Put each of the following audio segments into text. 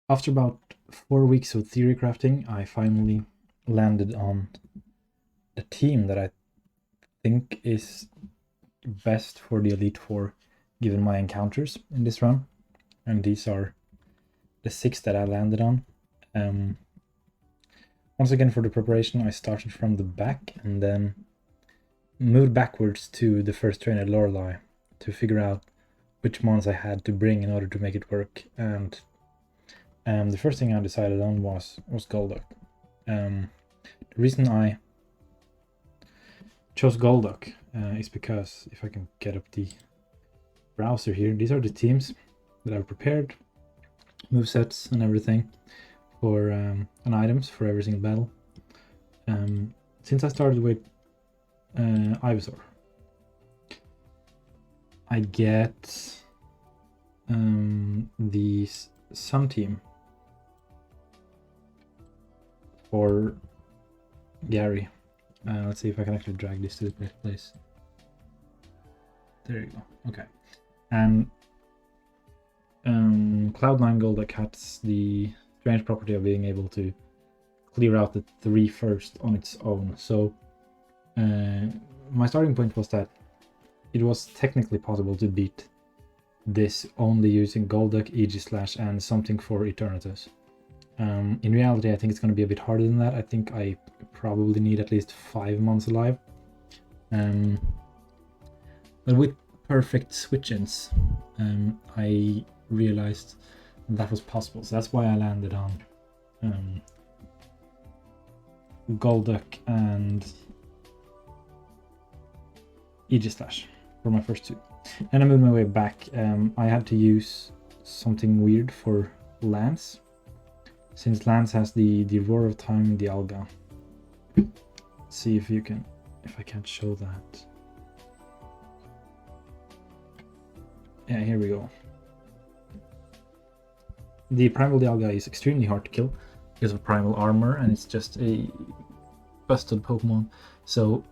After about 4 weeks of theory crafting, I finally landed on the team that I think is best for the Elite Four given my encounters in this run. And these are the 6 that I landed on. Once again, for the preparation, I started from the back and then moved backwards to the first trainer, Lorelei, to figure out which mons I had to bring in order to make it work. And the first thing I decided on was Golduck. The reason I chose Golduck is because, if I can get up the browser here, these are the teams that I've prepared, movesets and everything for and items for every single battle. Since I started with Ivysaur, I get the Sun team for Gary. Let's see if I can actually drag this to the correct place. There you go. Okay. And Cloud9 Golduck has the strange property of being able to clear out the 3 first on its own. So my starting point was that it was technically possible to beat this only using Golduck, Aegislash, and something for Eternatus. In reality, I think it's going to be a bit harder than that. I think I probably need at least 5 months alive. But with perfect switch-ins, I realized that was possible. So that's why I landed on Golduck and Aegislash for my first 2. And I moved my way back. I had to use something weird for Lance, since Lance has the Roar of Time, the Alga. Let's see if I can't show that. Yeah, here we go. The Primal Dialga is extremely hard to kill because of Primal Armor, and it's just a busted Pokemon. So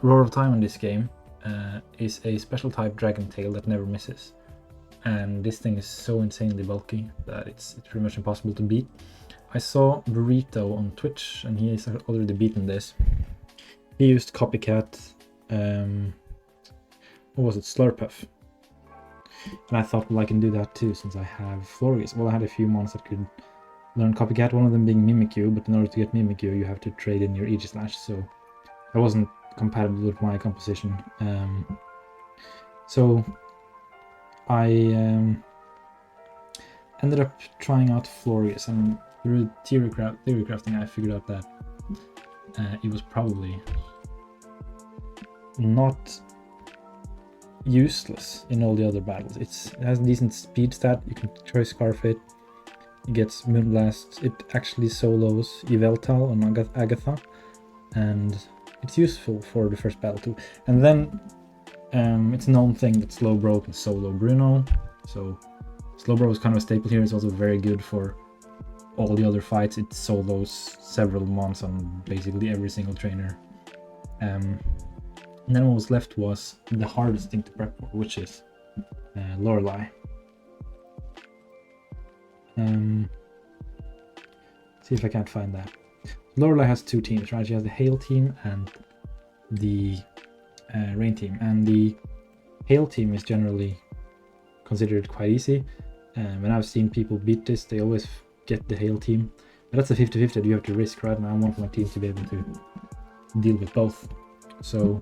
Roar of Time in this game is a special type Dragon Tail that never misses. And this thing is so insanely bulky that it's pretty much impossible to beat. I saw Burrito on Twitch, and he has already beaten this. He used Copycat, what was it, Slurpuff. And I thought, well, I can do that too, since I have Florges. Well, I had a few mons that could learn Copycat, one of them being Mimikyu, but in order to get Mimikyu, you have to trade in your Aegislash, so that wasn't compatible with my composition. So I ended up trying out Florges, and through theory crafting, I figured out that it was probably not useless in all the other battles. It has a decent speed stat. You can choice Scarf it. It gets Moonblast. It actually solos Yveltal on Agatha, and it's useful for the first battle too. And then it's a known thing that Slowbro can solo Bruno, so Slowbro is kind of a staple here. It's also very good for all the other fights. It solos several mons on basically every single trainer. And then what was left was the hardest thing to prep for, which is Lorelei. See if I can't find that. Lorelei has 2 teams, right? She has the Hail team and the Rain team. And the Hail team is generally considered quite easy. When I've seen people beat this, they always get the Hail team. But that's a 50-50 that you have to risk, right? And I want my team to be able to deal with both. So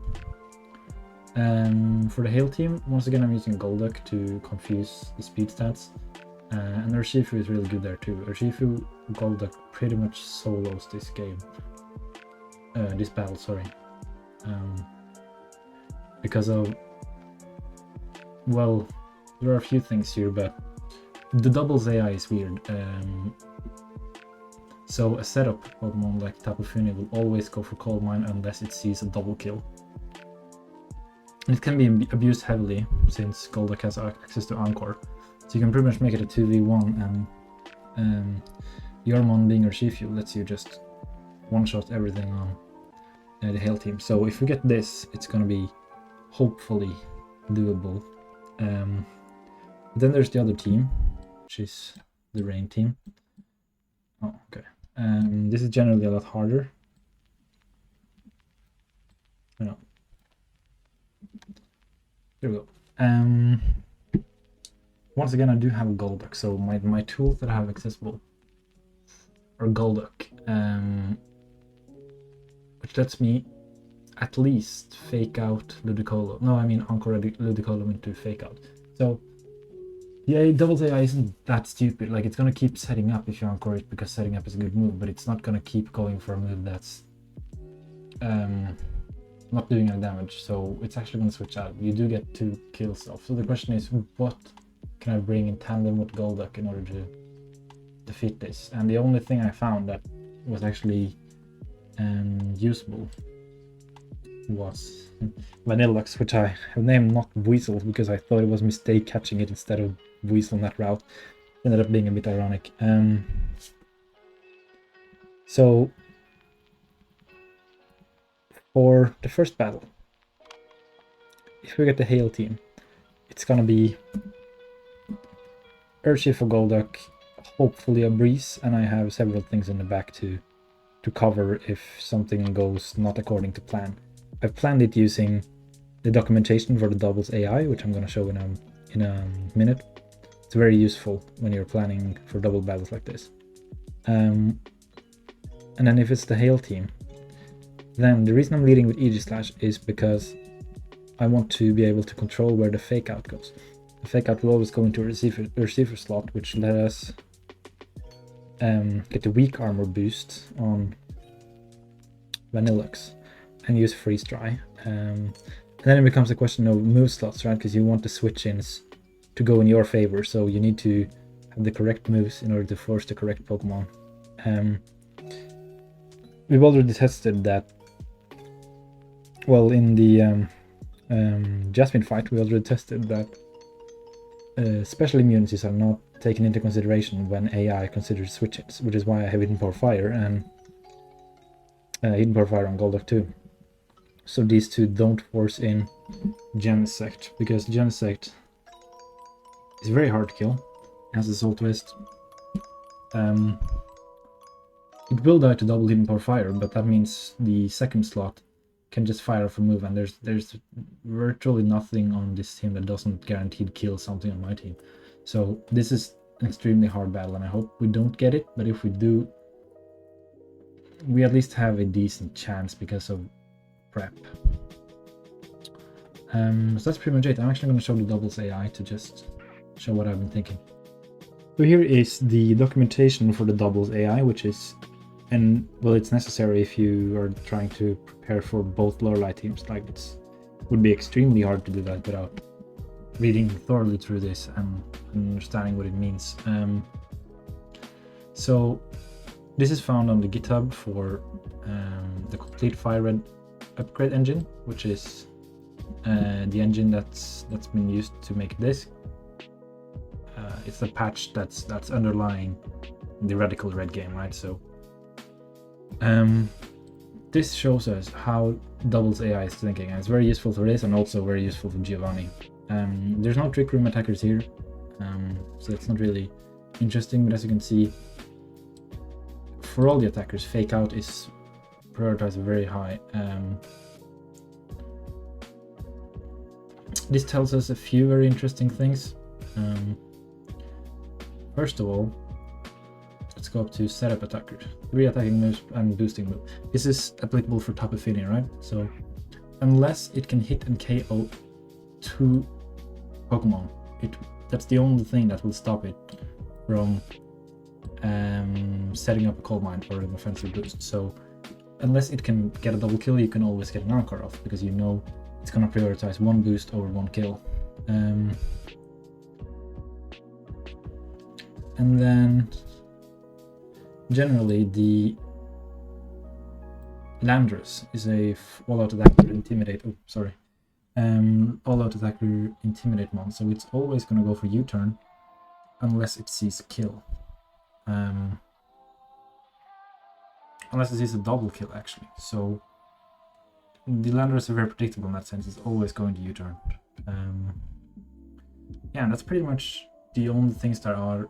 for the Hail team, once again I'm using Golduck to confuse the speed stats, and Urshifu is really good there too. Urshifu Golduck pretty much solos this game, this battle, sorry, because of, well, there are a few things here, but the doubles AI is weird. So a setup Pokemon like Tapu Fini will always go for Coal Mine unless it sees a double kill. It can be abused heavily since Golduck has access to Encore, so you can pretty much make it a 2v1, and Yormon being Urshifu lets you just one-shot everything on the Hail team. So if we get this, it's going to be hopefully doable. Then there's the other team, which is the rain team. Oh, okay. This is generally a lot harder. I know. There we go. Once again, I do have a Golduck, so my tools that I have accessible are Golduck, which lets me at least fake out Ludicolo. No, I mean Encore Ludicolo into fake out. So yeah, doubles AI isn't that stupid. Like, it's gonna keep setting up if you Encore it, because setting up is a good move, but it's not gonna keep going for a move that's not doing any damage. So it's actually gonna switch out. You do get 2 kills off. So the question is, what can I bring in tandem with Golduck in order to defeat this? And the only thing I found that was actually usable was Vanilluxe, which I have named not Weasel because I thought it was a mistake catching it instead of Weasel on that route. It ended up being a bit ironic. So for the first battle, if we get the Hail team, it's gonna be Urshifu-Golduck, hopefully a Breeze, and I have several things in the back to cover if something goes not according to plan. I've planned it using the documentation for the doubles AI, which I'm going to show in a minute. It's very useful when you're planning for double battles like this. And then if it's the Hail team, then the reason I'm leading with Aegislash is because I want to be able to control where the fake out goes. The fake out will always go into a receiver slot, which let us get the weak armor boost on Vanilluxe and use freeze dry. And then it becomes a question of move slots, right? Because you want the switch-ins to go in your favor, so you need to have the correct moves in order to force the correct Pokemon. We've already tested that. Well, in the Jasmine fight, we already tested that special immunities are not taken into consideration when AI considers switch-ins, which is why I have Hidden Power Fire and Hidden Power Fire on Golduck too. So these two don't force in Genesect, because Genesect is very hard to kill. It has a Soul Twist. It will die to double Hidden Power Fire, but that means the second slot can just fire off a move, and there's virtually nothing on this team that doesn't guaranteed kill something on my team. So this is an extremely hard battle, and I hope we don't get it, but if we do, we at least have a decent chance because of prep. So that's pretty much it. I'm actually going to show the doubles AI to just show what I've been thinking. So here is the documentation for the doubles AI, which is, and well, it's necessary if you are trying to prepare for both Lorelei teams. Like, it would be extremely hard to do that without reading thoroughly through this and understanding what it means. So this is found on the GitHub for the complete Fire Red upgrade engine, which is the engine that's been used to make this. It's the patch that's underlying the Radical Red game, right? So this shows us how doubles AI is thinking, and it's very useful for this and also very useful for Giovanni. There's no trick room attackers here, so it's not really interesting, but as you can see, for all the attackers, fake out is prioritized very high. This tells us a few very interesting things. First of all, let's go up to setup attackers. 3 attacking moves and boosting move. This is applicable for Tapu Fini, right? So unless it can hit and KO 2 Pokemon, that's the only thing that will stop it from setting up a Cold Mine or an offensive boost. So unless it can get a double kill, you can always get an Encore off, because you know it's gonna prioritize 1 boost over 1 kill. And then generally the Landorus is a all-out attacker intimidate. Oh, sorry. All-out attacker intimidate mon, so it's always gonna go for U-turn unless it sees a kill. Unless it sees a double kill, actually. So the Landorus are very predictable in that sense. It's always going to U-turn. Yeah, and that's pretty much the only things that are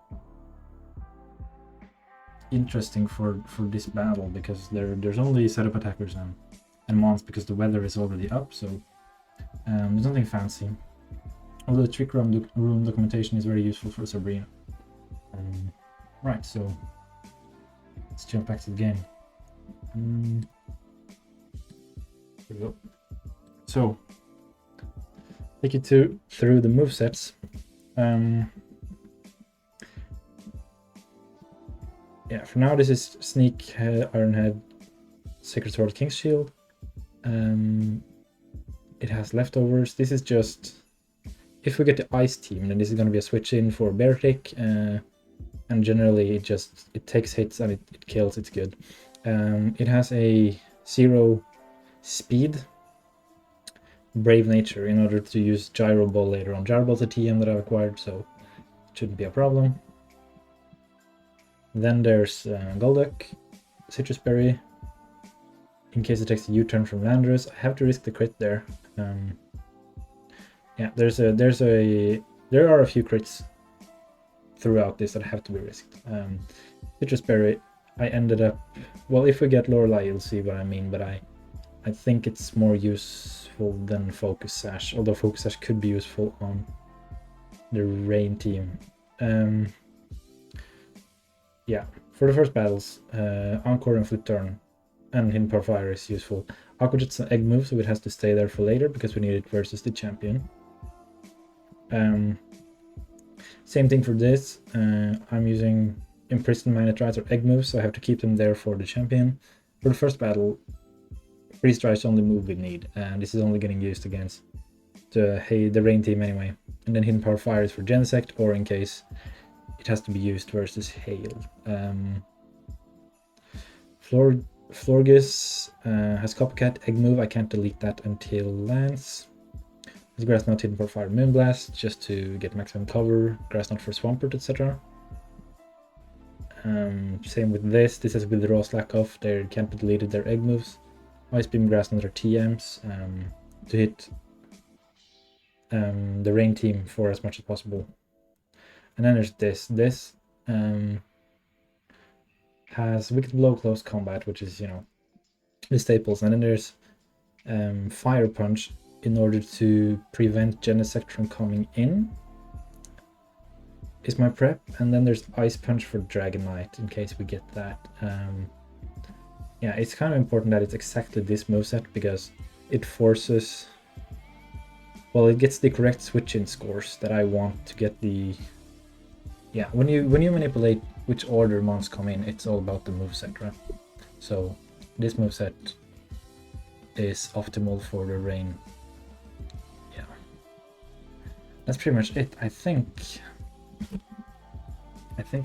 interesting for this battle because there's only setup attackers and mons because the weather is already up, so there's nothing fancy. Although the trick room documentation is very useful for Sabrina. Right, so let's jump back to the game. Here we go. So, take you through the movesets. Yeah, for now this is Sneak, Iron Head, Sacred Sword, King's Shield. It has leftovers. This is just if we get the Ice team, then this is going to be a switch in for Beartic, and generally it takes hits and it kills. It's good. It has a 0 speed, Brave Nature in order to use Gyro Ball later on. Gyro Ball's a TM that I've acquired, so it shouldn't be a problem. Then there's Golduck, Citrus Berry, in case it takes a U-turn from Landorus. I have to risk the crit there. Yeah, there are a few crits throughout this that have to be risked. Citrus Berry, I ended up, well, if we get Lorelei, you'll see what I mean, but I think it's more useful than Focus Sash, although Focus Sash could be useful on the Rain team. Yeah, for the first battles, Encore and Flip Turn and Hidden Power Fire is useful. Encore just an egg move, so it has to stay there for later because we need it versus the champion. Same thing for this. I'm using Imprison Magnetrites or egg moves, so I have to keep them there for the champion. For the first battle, Freeze Dry is the only move we need, and this is only getting used against the Rain team anyway. And then Hidden Power Fire is for Genesect, or in case it has to be used versus Hail. Florges has Copycat, egg move. I can't delete that until lands. This Grass Knot, Hidden Power Fire, Moonblast, just to get maximum cover, Grass Knot for Swampert, etc. Same with this. This has Withdraw, Slack Off. They can't be deleted, their egg moves. Ice Beam, Grass Knot are TMs to hit the Rain team for as much as possible. And then there's this. This has Wicked Blow, Close Combat, which is, you know, the staples. And then there's Fire Punch in order to prevent Genesect from coming in, is my prep. And then there's Ice Punch for Dragon Knight in case we get that. Yeah, it's kind of important that it's exactly this moveset because it forces, well, it gets the correct switch-in scores that I want to get the. Yeah, when you manipulate which order mons come in, it's all about the moveset, right? So this moveset is optimal for the Rain. Yeah, that's pretty much it. I think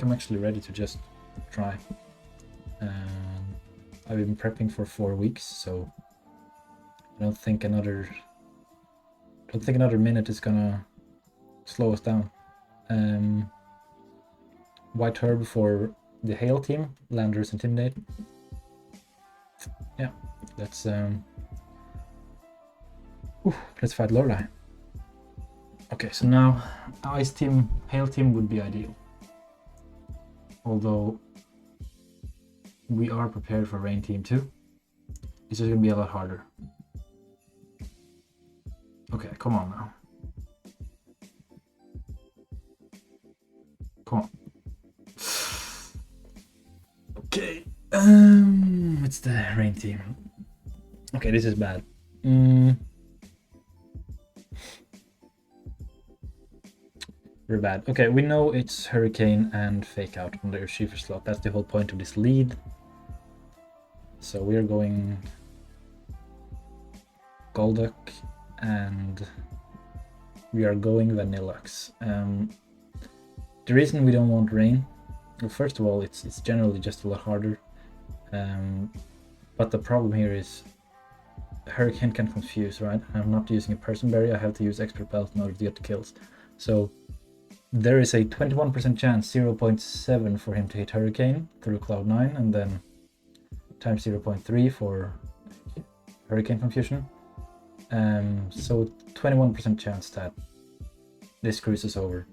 I'm actually ready to just try. I've been prepping for 4 weeks, so I don't think another minute is gonna slow us down. White Herb for the Hail team, Landorus, Intimidate. Yeah, let's fight Lorelei. Okay, so now Ice team, Hail team would be ideal. Although we are prepared for Rain team too. It's just gonna be a lot harder. Okay, come on now. Come on. Okay, it's the Rain team. Okay, this is bad. Very bad. Okay, we know it's Hurricane and Fake Out on the Urshifu slot. That's the whole point of this lead. So we're going Golduck and we are going Vanilluxe. The reason we don't want Rain, well, first of all, it's generally just a lot harder. But the problem here is Hurricane can confuse, right? I'm not using a Person Berry, I have to use Expert Belt in order to get the kills. So there is a 21% chance, 0.7 for him to hit Hurricane through Cloud9, and then times 0.3 for Hurricane Confusion. So 21% chance that this screws us over.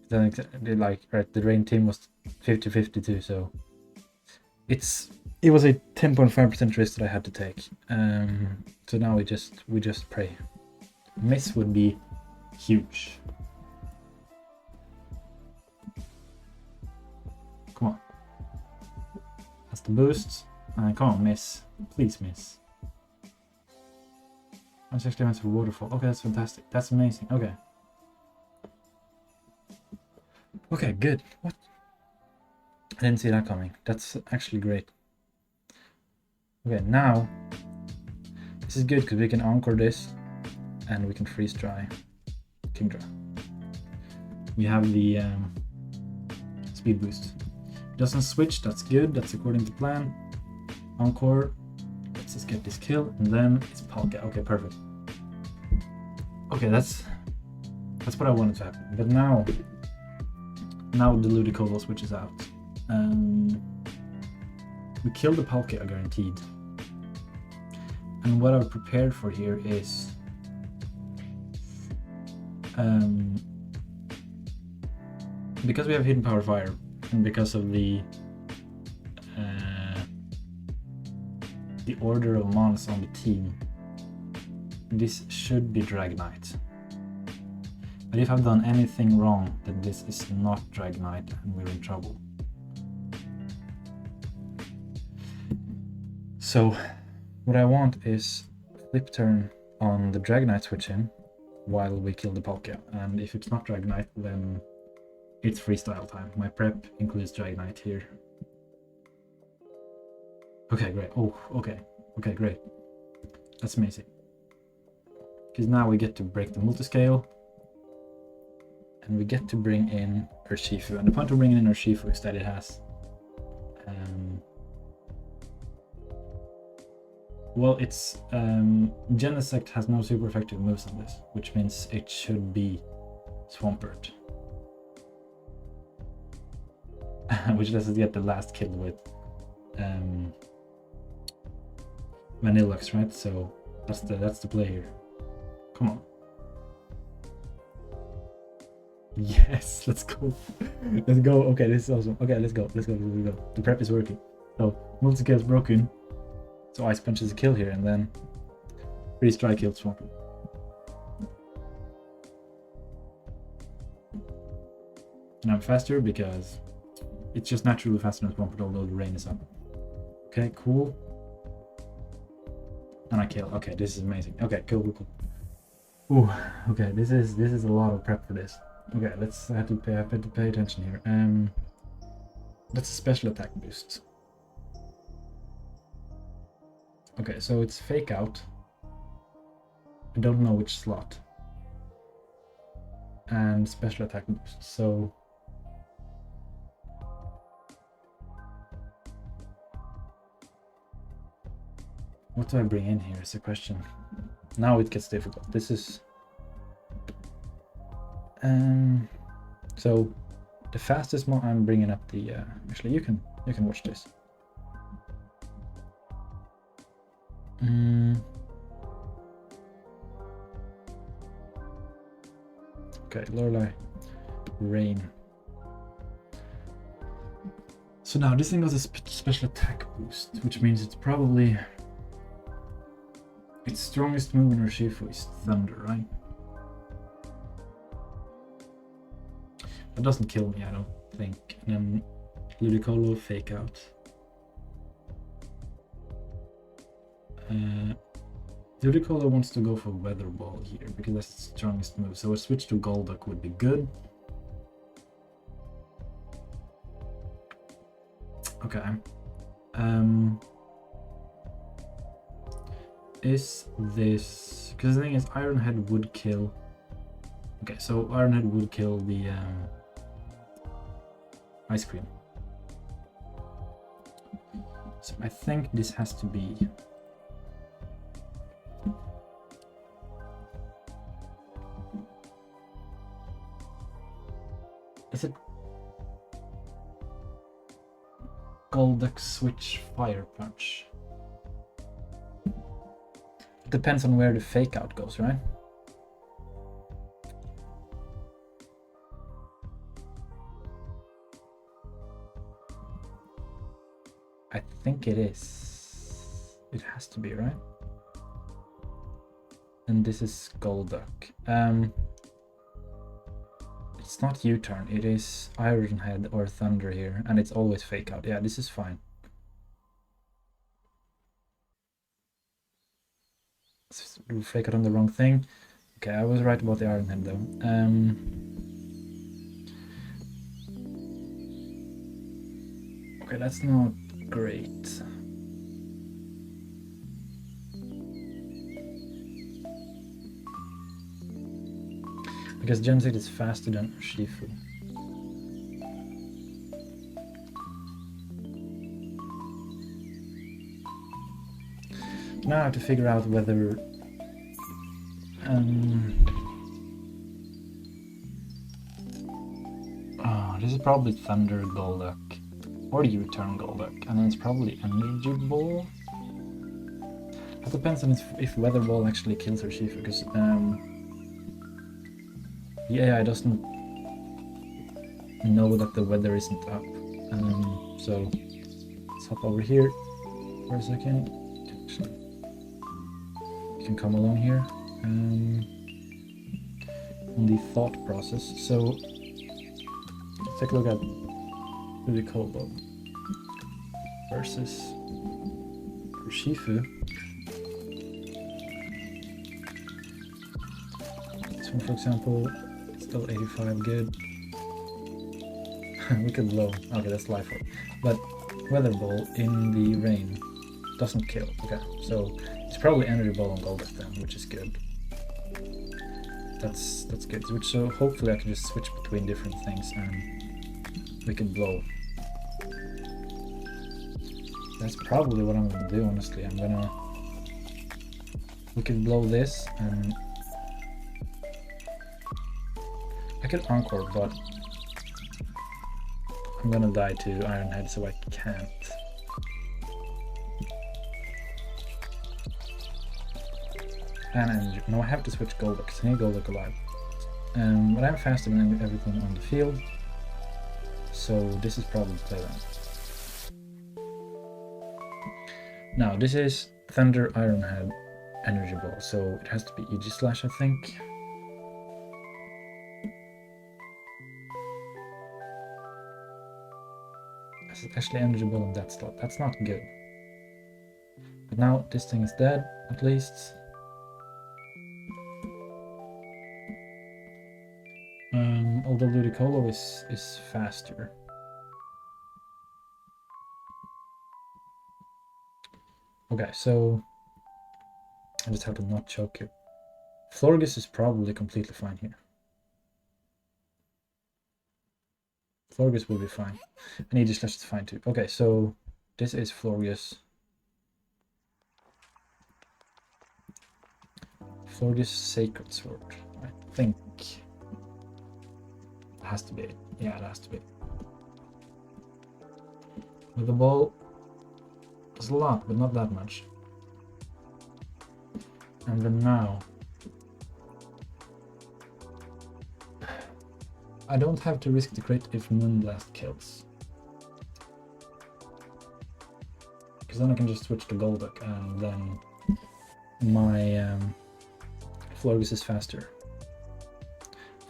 Then like right, the rain team was 50-50 too, so it was a 10.5% risk that I had to take. So now we just pray. Miss would be huge. Come on. That's the boost. Come on, miss. Please miss. I'm just going to waterfall. Okay, that's fantastic. That's amazing. Okay. Okay, good. What? I didn't see that coming. That's actually great. Okay, now this is good because we can encore this and we can freeze dry King Draw. We have the speed boost. Doesn't switch, that's good, that's according to plan. Encore, let's just get this kill, and then it's Palkia. Okay, perfect. Okay, that's what I wanted to happen. But now the Ludicolo switches out. We kill the Palkia, guaranteed. And what I've prepared for here is because we have Hidden Power Fire, and because of the order of mons on the team, this should be Dragonite. But if I've done anything wrong, then this is not Dragonite and we're in trouble. So what I want is flip turn on the Dragonite switch in while we kill the Palkia, and if it's not Dragonite, then it's freestyle time. My prep includes Dragonite here. Okay, great. Oh, okay. Okay, great. That's amazing. Because now we get to break the multiscale. And we get to bring in Urshifu. And the point of bringing in Urshifu is that it has... well, it's... Genesect has no super effective moves on this, which means it should be Swampert. Which lets us get the last kill with Vanilluxe, right? So that's the play here. Come on. Yes, let's go. Let's go. Okay, this is awesome. Okay, let's go. Let's go. The prep is working. So multi-scale is broken. So Ice Punch is a kill here, and then Freeze Strike killed Swampert. And I'm faster because it's just naturally faster than Swampert, although the rain is up. Okay, cool. And I kill. Okay, this is amazing. Okay, cool. Ooh, okay, this is a lot of prep for this. Okay, I have to pay attention here. That's a special attack boost. Okay, so it's fake out. I don't know which slot. And special attack boost. So what do I bring in here is the question. Now it gets difficult. This is so the fastest one I'm bringing up the actually you can watch this. Okay, Lorelei, Rain. So now this thing got a special attack boost, which means it's probably its strongest move in Urshifu is Thunder, right? That doesn't kill me, I don't think. And then Ludicolo, fake out. Ludicolo wants to go for Weather Ball here because that's the strongest move. So a switch to Golduck would be good. Okay. Is this... because the thing is, Iron Head would kill... okay, so Iron Head would kill the Ice Cream. So I think this has to be... is it Golduck switch Fire Punch? It depends on where the fake out goes, right? I think it is. It has to be, right? And this is Golduck. It's not U-turn, it is Iron Head or Thunder here, and it's always fake out. Yeah, this is fine. Fake out on the wrong thing. Okay, I was right about the Iron Head though. Okay, that's not great. Because Gen 6 is faster than Urshifu. Now I have to figure out whether this is probably Thunder Golduck or U-turn Golduck, and then it's probably Energy Ball. It depends on if Weather Ball actually kills Urshifu, because the AI doesn't know that the weather isn't up. So let's hop over here for a second. You can come along here in the thought process. So let's take a look at Ludicolo versus Urshifu. This one, for example, it's still 85 good. We could blow. Okay, that's life orb. But Weather Ball in the rain doesn't kill. Okay, so it's probably Energy Ball on Golduck then, which is good. That's good. So hopefully I can just switch between different things and we can blow. That's probably what I'm gonna do, honestly. We can blow this, and I could Encore, but I'm gonna die to Iron Head, so I can't. And energy. No, I have to switch Golduck, because I need Golduck alive. But I'm faster than everything on the field, so this is probably the play then. Now, this is Thunder Iron Head Energy Ball, so it has to be Aegislash, I think. This is actually Energy Ball in that slot. That's not good. But now this thing is dead, at least. Although Ludicolo is faster. Okay, so I just have to not choke you. Florges is probably completely fine here. Florges will be fine. And Aegislash is fine too. Okay, so this is Florges. Florges Sacred Sword, I think. It has to be it. Yeah, it has to be. With the ball, there's a lot, but not that much. And then now, I don't have to risk the crit if Moonblast kills. Because then I can just switch to Golduck, and then my Florges is faster.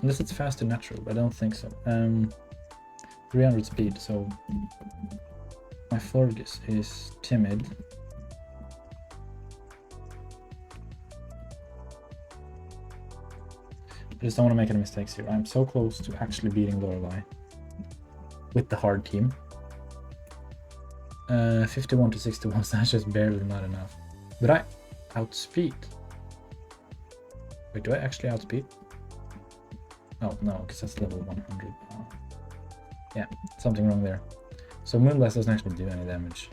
Unless it's faster natural, but I don't think so. 300 speed, so my Florges is timid. I just don't want to make any mistakes here. I'm so close to actually beating Lorelei with the hard team. 51 to 61, so that's just barely not enough. But I outspeed. Wait, do I actually outspeed? Oh, no, because that's level 100. Oh. Yeah, something wrong there. So Moonblast doesn't actually do any damage.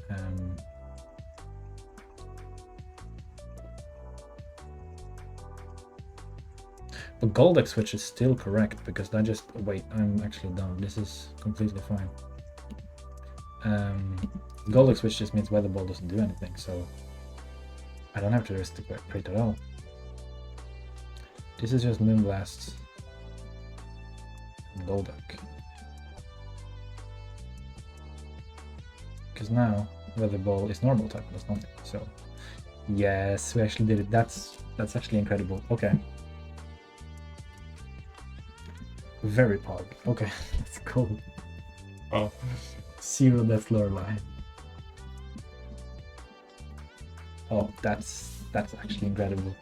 But Golduck switch is still correct, because I just... Wait, I'm actually done. This is completely fine. Golduck switch just means Weather Ball doesn't do anything, so I don't have to risk the crit at all. This is just Moonblast and Golduck. Because now weather ball is normal type plus nothing. So yes, we actually did it. That's actually incredible. Okay. Very pog. Okay, that's cool. Oh, 0 death Lorelei. Oh, that's actually incredible.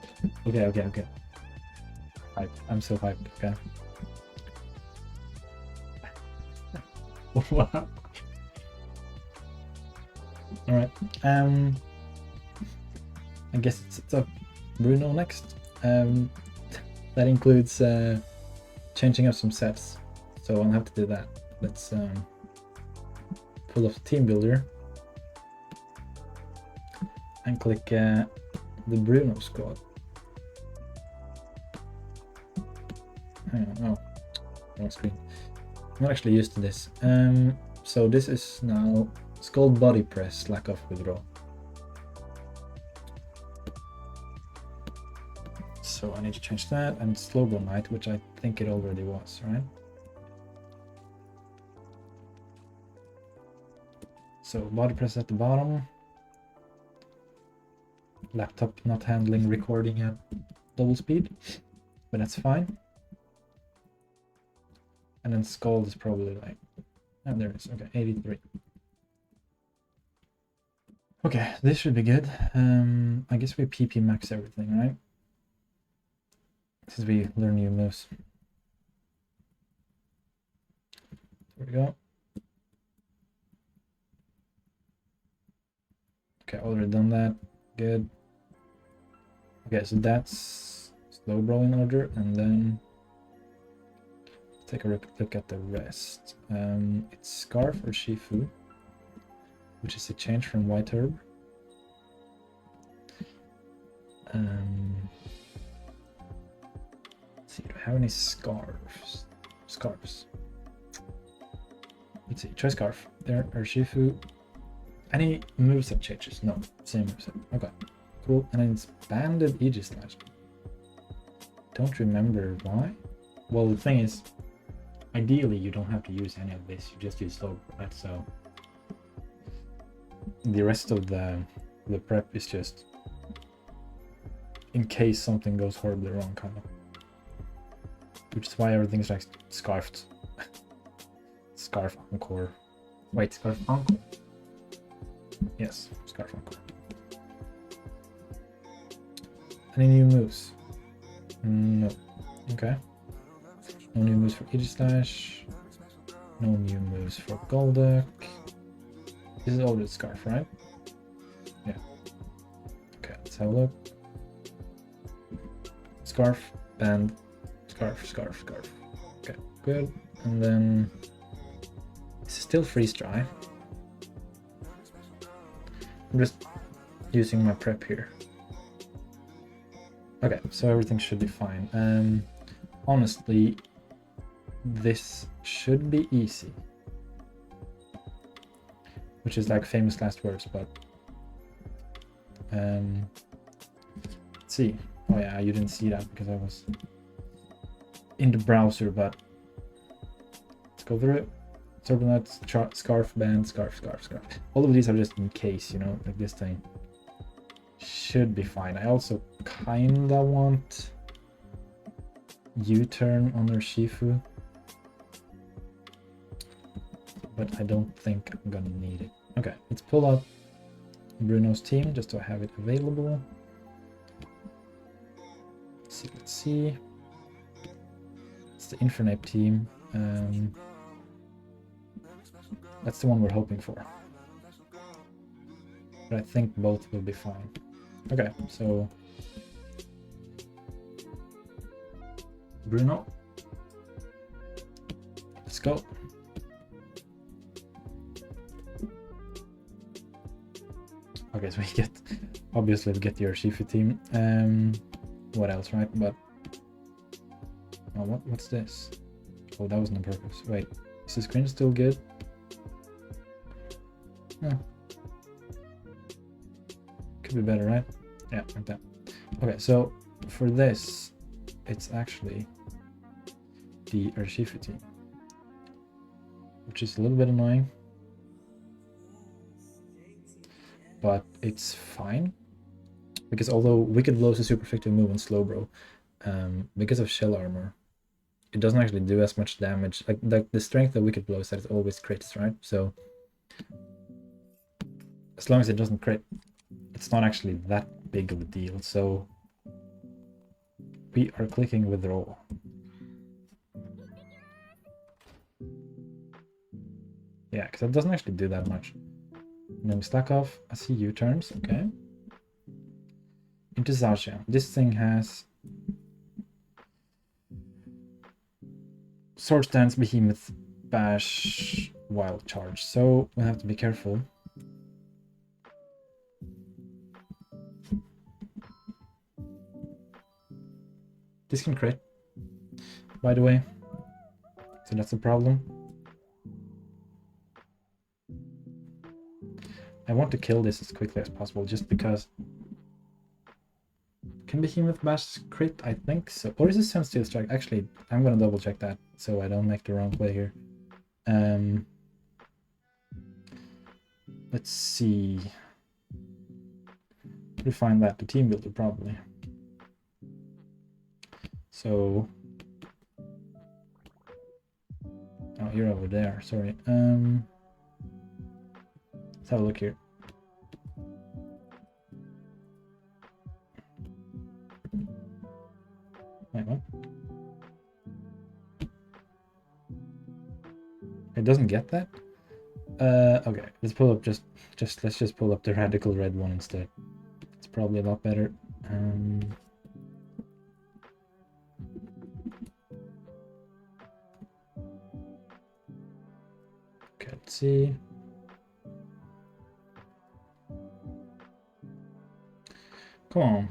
Okay. Hype. I'm so hyped. Okay. Wow. All right. I guess it's up Bruno next. That includes changing up some sets, so I'll have to do that. Let's pull off the team builder and click the Bruno squad. Hang on, oh, wrong screen. I'm not actually used to this. So this is now Scald Body Press, lack of withdraw. So I need to change that, and Slowbro Knight, which I think it already was, right? So body press at the bottom. Laptop not handling recording at double speed, but that's fine. And then Scald is probably like, oh, there it is. Okay, 83. Okay, this should be good. I guess we PP max everything, right? Since we learn new moves. There we go. Okay, already done that. Good. Okay, so that's Slowbro in order, and then take a look at the rest. It's Scarf or Urshifu, which is a change from White Herb. Let's see, do I have any scarves? Scarves. Let's see, try Scarf. There, Urshifu. Any moveset changes? No, same moveset. Okay, cool. And then it's banded Aegislash. Don't remember why. Well, the thing is, ideally you don't have to use any of this. You just use Slowbro, right? So the rest of the prep is just in case something goes horribly wrong, kind of. Which is why everything's like scarfed. Scarf Encore. Wait, Scarf Encore? Yes, Scarf Encore. Any new moves? No. Okay. No new moves for Aegislash. No new moves for Golduck. This is already Scarf, right? Yeah. Okay, let's have a look. Scarf, band, Scarf. Okay, good. And then it's still freeze dry. I'm just using my prep here. Okay, so everything should be fine. Honestly, this should be easy. Which is like famous last words, but let's see. Oh yeah, you didn't see that because I was in the browser, but let's go through it. Turbulent, Scarf, Band, Scarf. All of these are just in case, you know, like this thing should be fine. I also kinda want U-turn on Urshifu, but I don't think I'm gonna need it. Okay, let's pull up Bruno's team just to have it available. Let's see. It's the Infernape team. That's the one we're hoping for. But I think both will be fine. Okay, so Bruno. Let's go. Okay, so we get, obviously we get the Urshifu team. What else, right? But oh, what's this? Oh, that wasn't on purpose. Wait, is the screen still good? No. Could be better, right? Yeah, like that. Okay, so for this, it's actually the Urshifu team, which is a little bit annoying. but it's fine. Because although Wicked Blow is a super effective move on Slowbro, because of Shell Armor, it doesn't actually do as much damage. Like the strength of Wicked Blow is that it always crits, right? So as long as it doesn't crit, it's not actually that big of a deal. So we are clicking Withdraw. Yeah, because it doesn't actually do that much. And then we stack off. I see U-turns, okay. Into Zacia. This thing has Sword Stance, Behemoth, Bash, Wild Charge. So we have to be careful. This can crit, by the way. So that's a problem. I want to kill this as quickly as possible just because... Can Behemoth Bash crit? I think so. Or is it Sensitive Strike? Actually, I'm gonna double check that so I don't make the wrong play here. Let's see. We'll find that. The team builder probably. So... Oh, you're over there. Sorry. Let's have a look here. Wait, what? It doesn't get that? Okay, let's pull up let's just pull up the radical red one instead. It's probably a lot better. Okay, let's see. Come on.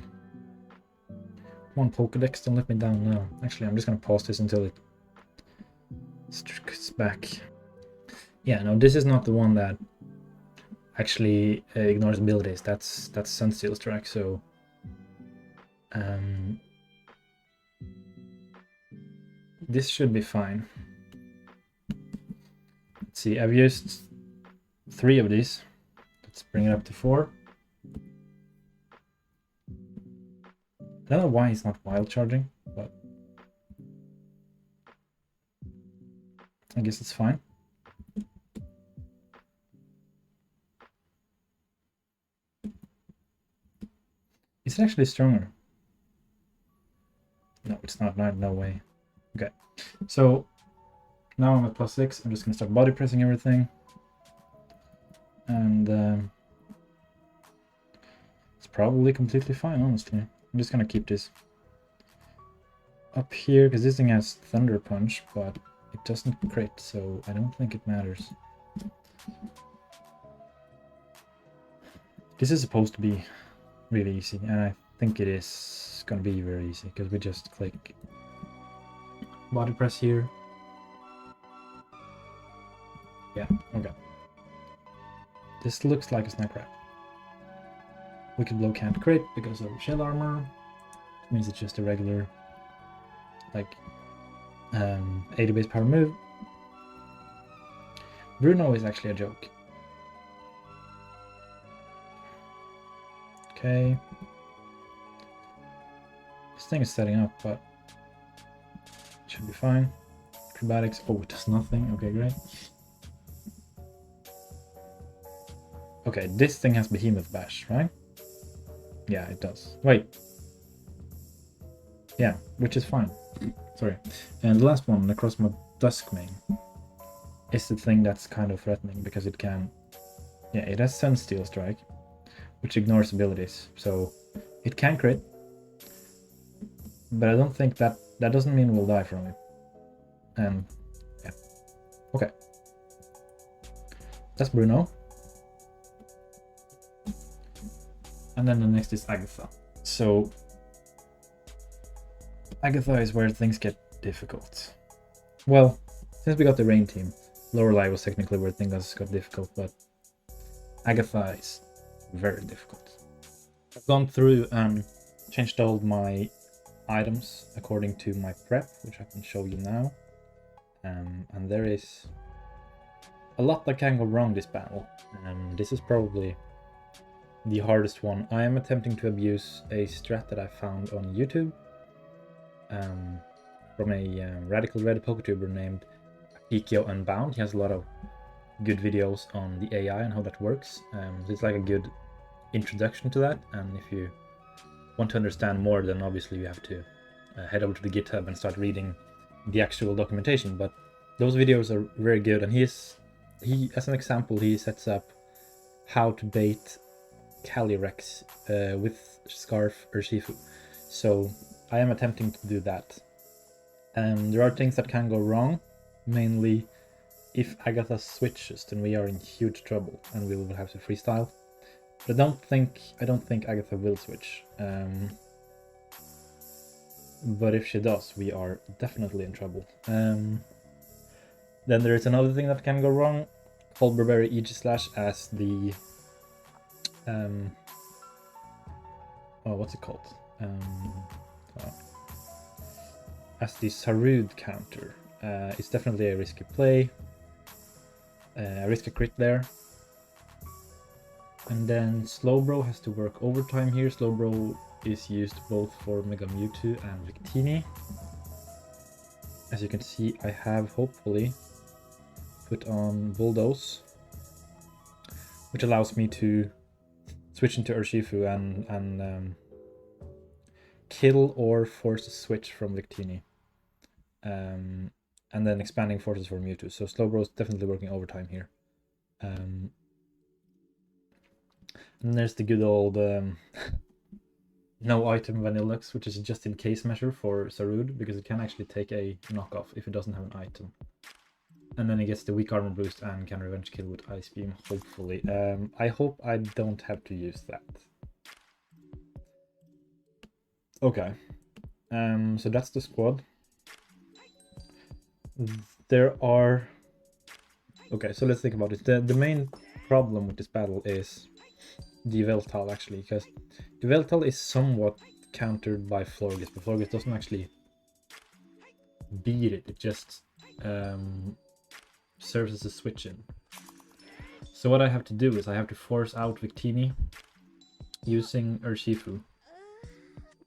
Come on, Pokedex, don't let me down now. Actually, I'm just gonna pause this until it strikes back. Yeah, no, this is not the one that actually ignores abilities. That's Sunsteel Strike, so... this should be fine. Let's see, I've used 3 of these. Let's bring it up to 4. I don't know why he's not wild charging, but I guess it's fine. Is it actually stronger? No, it's not. No way. Okay, so now I'm at +6. I'm just gonna start body pressing everything, and it's probably completely fine, honestly. I'm just gonna keep this up here because this thing has Thunder Punch, but it doesn't crit, so I don't think it matters. This is supposed to be really easy, and I think it is gonna be very easy because we just click body press here. Yeah, okay. This looks like a Snack Wrap. Wicked Blow can't crit because of Shell Armor. It means it's just a regular, like, 80 base power move. Bruno is actually a joke. Okay. This thing is setting up, but it should be fine. Acrobatics. Oh, it does nothing. Okay, great. Okay, this thing has Behemoth Bash, right? Yeah, it does. Wait. Yeah, which is fine. Sorry. And the last one, Necrozma Duskmane, is the thing that's kind of threatening because it can... Yeah, it has Sunsteel Strike, which ignores abilities, so it can crit. But I don't think that doesn't mean we'll die from it. And yeah. Okay. That's Bruno. And then the next is Agatha. So Agatha is where things get difficult. Well, since we got the rain team, Lorelei was technically where things got difficult, but Agatha is very difficult. I've gone through and changed all my items according to my prep, which I can show you now. And there is a lot that can go wrong this battle. This is probably the hardest one. I am attempting to abuse a strat that I found on YouTube from a Radical Red PokeTuber named Ikio Unbound. He has a lot of good videos on the AI and how that works. So it's like a good introduction to that, and if you want to understand more, then obviously you have to head over to the GitHub and start reading the actual documentation. But those videos are very good, and he as an example, he sets up how to bait Calyrex with Scarf Urshifu. So I am attempting to do that. There are things that can go wrong, mainly if Agatha switches, then we are in huge trouble and we will have to freestyle. But I don't think Agatha will switch. But if she does, we are definitely in trouble. Then there is another thing that can go wrong. Bulberberry Aegislash as the what's it called? As the Sarud counter. It's definitely a risky play. A risky crit there. And then Slowbro has to work overtime here. Slowbro is used both for Mega Mewtwo and Victini. As you can see, I have hopefully put on Bulldoze, which allows me to switch into Urshifu and kill or force a switch from Victini. And then expanding forces for Mewtwo. So Slowbro is definitely working overtime here. And there's the good old no item Vanilluxe, which is a just in case measure for Sarud, because it can actually take a knockoff if it doesn't have an item. And then it gets the weak armor boost and can revenge kill with Ice Beam, hopefully. I hope I don't have to use that. Okay. So that's the squad. There are... Okay, so let's think about it. The main problem with this battle is the Yveltal, actually, because the Yveltal is somewhat countered by Florges, but Florges doesn't actually beat it. It just serves as a switch-in. So what I have to do is I have to force out Victini using Urshifu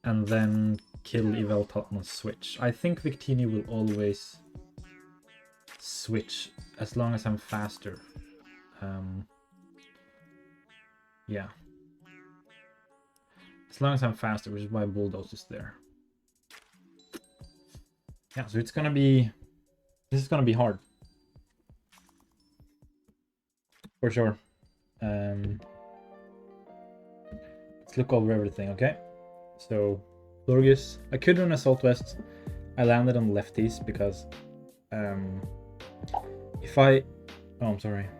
and then kill Yveltal on a switch. I think Victini will always switch as long as I'm faster. Yeah. As long as I'm faster, which is why Bulldoze is there. Yeah, so it's gonna be... This is gonna be hard. For sure. Let's look over everything, okay? So, Florges. I could run Assault Vest. I landed on lefties because... if I... Oh, I'm sorry.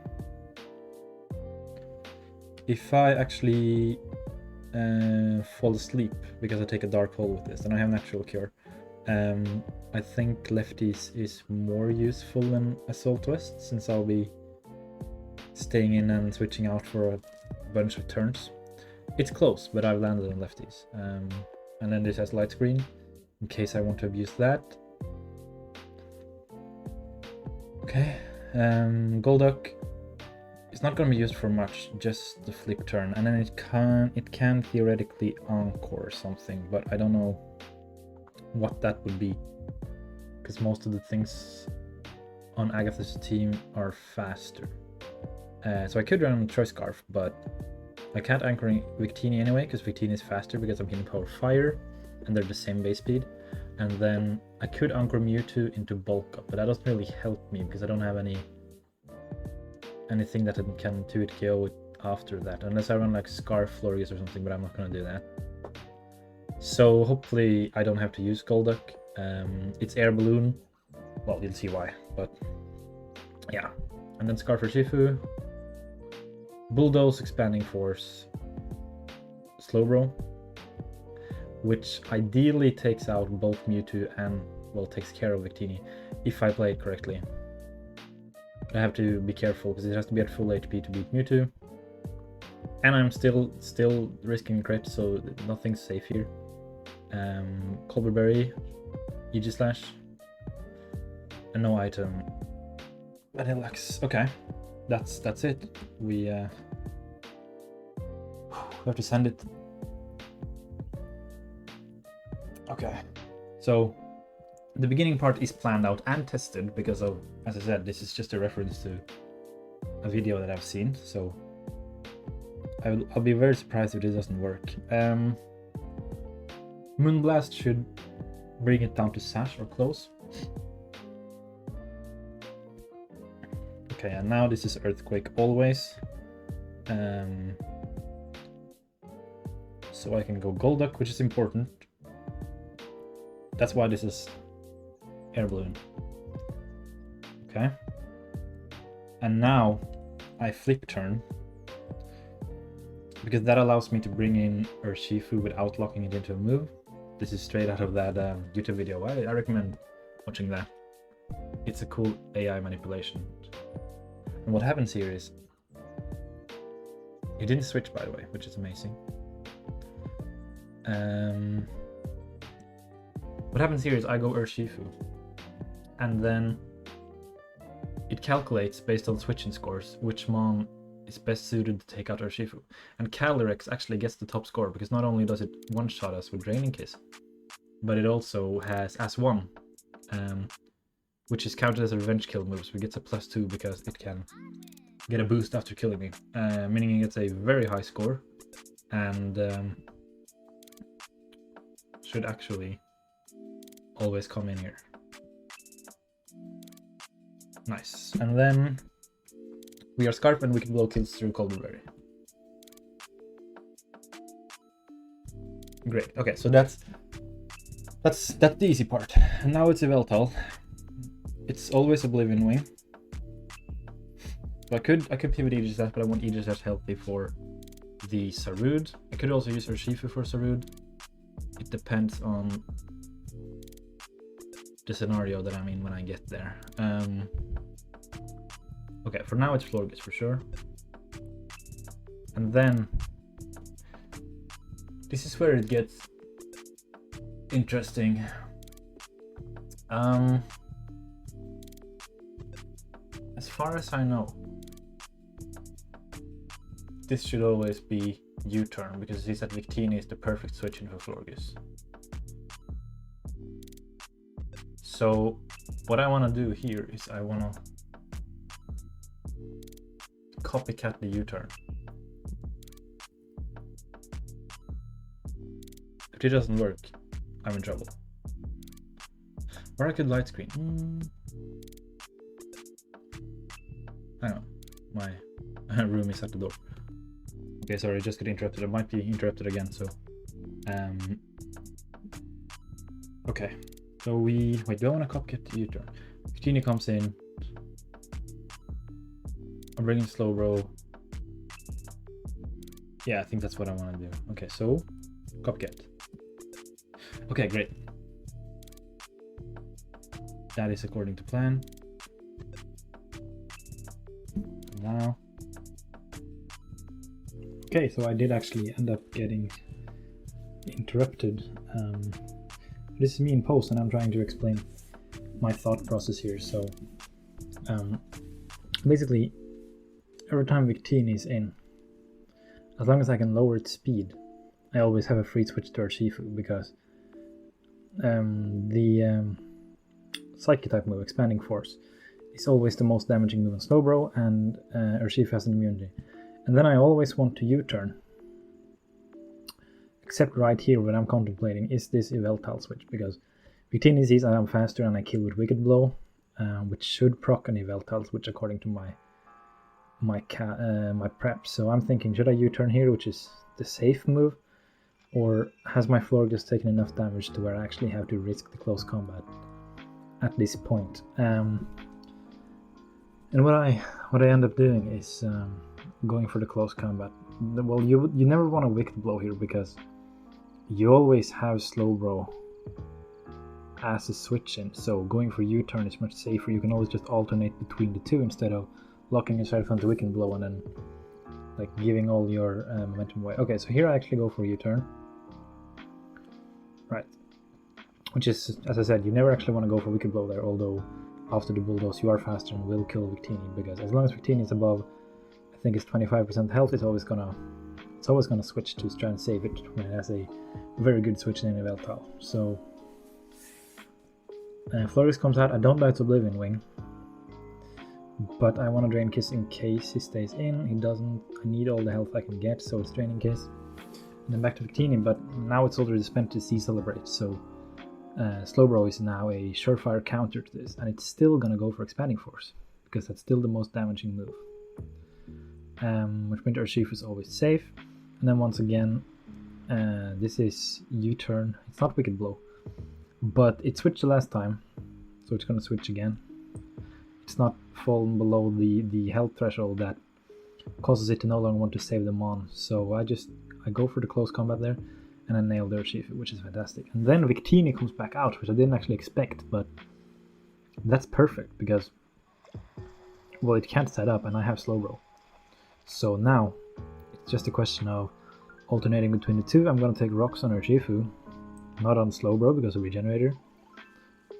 If I actually fall asleep because I take a Dark Hole with this, then I have Natural Cure. I think lefties is more useful than Assault Vest, since I'll be staying in and switching out for a bunch of turns. It's close, but I've landed on lefties. And then this has Light Screen, in case I want to abuse that. Okay, Golduck. It's not going to be used for much, just the flip turn, and then it can theoretically encore something, but I don't know what that would be, because most of the things on Agatha's team are faster. So I could run Choice Scarf, but I can't anchor Victini anyway, because Victini is faster because I'm hitting Power Fire, and they're the same base speed. And then I could anchor Mewtwo into Bulk Up, but that doesn't really help me because I don't have anything that can 2-hit KO with after that, unless I run like Scarf Florges or something, but I'm not gonna do that. So hopefully I don't have to use Golduck. It's Air Balloon. Well, you'll see why, but yeah. And then Scarf Urshifu, Bulldoze, Expanding Force, Slowbro, which ideally takes out both Mewtwo and, well, takes care of Victini if I play it correctly. I have to be careful because it has to be at full HP to beat Mewtwo. And I'm still risking crit, so nothing's safe here. Colberberry, Aegislash, and no item. Vanilluxe. Okay, that's it. We We have to send it. Okay. So the beginning part is planned out and tested because of, as I said, this is just a reference to a video that I've seen. So I'll be very surprised if it doesn't work. Moonblast should bring it down to sash or close. Okay, and now this is Earthquake always. So I can go Golduck, which is important. That's why this is Air Balloon. Okay. And now I flip turn, because that allows me to bring in Urshifu without locking it into a move. This is straight out of that YouTube video. I recommend watching that. It's a cool AI manipulation. And what happens here is, it didn't switch, by the way, which is amazing. What happens here is I go Urshifu, and then it calculates based on switching scores which mon is best suited to take out Urshifu. And Calyrex actually gets the top score because not only does it one-shot us with Draining Kiss, but it also has As-1, which is counted as a revenge kill move, so it gets a +2 because it can get a boost after killing me, meaning it gets a very high score, and should actually always come in here. Nice. And then we are Scarf and Wicked Blow kills through Coldberry. Great. Okay, so that's the easy part. And now it's Yveltal. It's always Oblivion Wing. So I could pivot Aegislash, but I want Aegislash healthy for the Sarud. I could also use Urshifu for Sarud. It depends on the scenario that I'm in when I get there. Okay, for now it's Florges for sure. And then this is where it gets interesting. As far as I know, this should always be U-turn because it sees that Victini is the perfect switch in for Florges. So what I want to do here is I want to copycat the U-turn. If it doesn't work, I'm in trouble. Or I could light screen. Hang on, my room is at the door. Okay, sorry, just got interrupted. I might be interrupted again, so okay. So wait, do I want to copycat the U-turn? Victini comes in. I'm bringing Slowbro. Yeah, I think that's what I want to do. Okay, so copycat. Okay, great. That is according to plan. Now. Okay, so I did actually end up getting interrupted. This is me in post, and I'm trying to explain my thought process here. So basically, every time Victini is in, as long as I can lower its speed, I always have a free switch to Urshifu because the Psychic type move, Expanding Force, is always the most damaging move on Slowbro, and Urshifu has an immunity. And then I always want to U-turn. Except right here, when I'm contemplating, is this Yveltal switch, because Victini sees I am faster and I kill with Wicked Blow, which should proc an Yveltal switch according to my prep. So I'm thinking, should I U-turn here, which is the safe move, or has my Florges taken enough damage to where I actually have to risk the close combat at this point? And what I end up doing is going for the close combat. Well, you never want to Wicked Blow here because you always have Slowbro as a switch in, so going for U-turn is much safer. You can always just alternate between the two instead of locking yourself onto Wicked Blow and then like giving all your momentum away. Okay, so here I actually go for U-turn. Right. Which is, as I said, you never actually want to go for Wicked Blow there, although after the Bulldoze you are faster and will kill Victini, because as long as Victini is above, I think it's 25% health, it's always gonna it's always going to switch to try and save it when it has a very good switch in Yveltal. So Florges comes out. I don't like Oblivion Wing, but I want to Drain Kiss in case he stays in. He doesn't. I need all the health I can get, so it's Draining Kiss. And then back to Victini, but now it's already spent to Celebrate, so Slowbro is now a surefire counter to this, and it's still gonna go for Expanding Force, because that's still the most damaging move. Which means Urshifu is always safe. And then once again, this is U-turn. It's not Wicked Blow, but it switched the last time, so it's gonna switch again. It's not fallen below the health threshold that causes it to no longer want to save them on, so I go for the close combat there, and I nail the Urshifu, which is fantastic. And then Victini comes back out, which I didn't actually expect, but that's perfect, because, well, it can't set up, and I have Slowbro. So now, it's just a question of alternating between the two. I'm going to take Rocks on Urshifu, not on Slowbro because of Regenerator.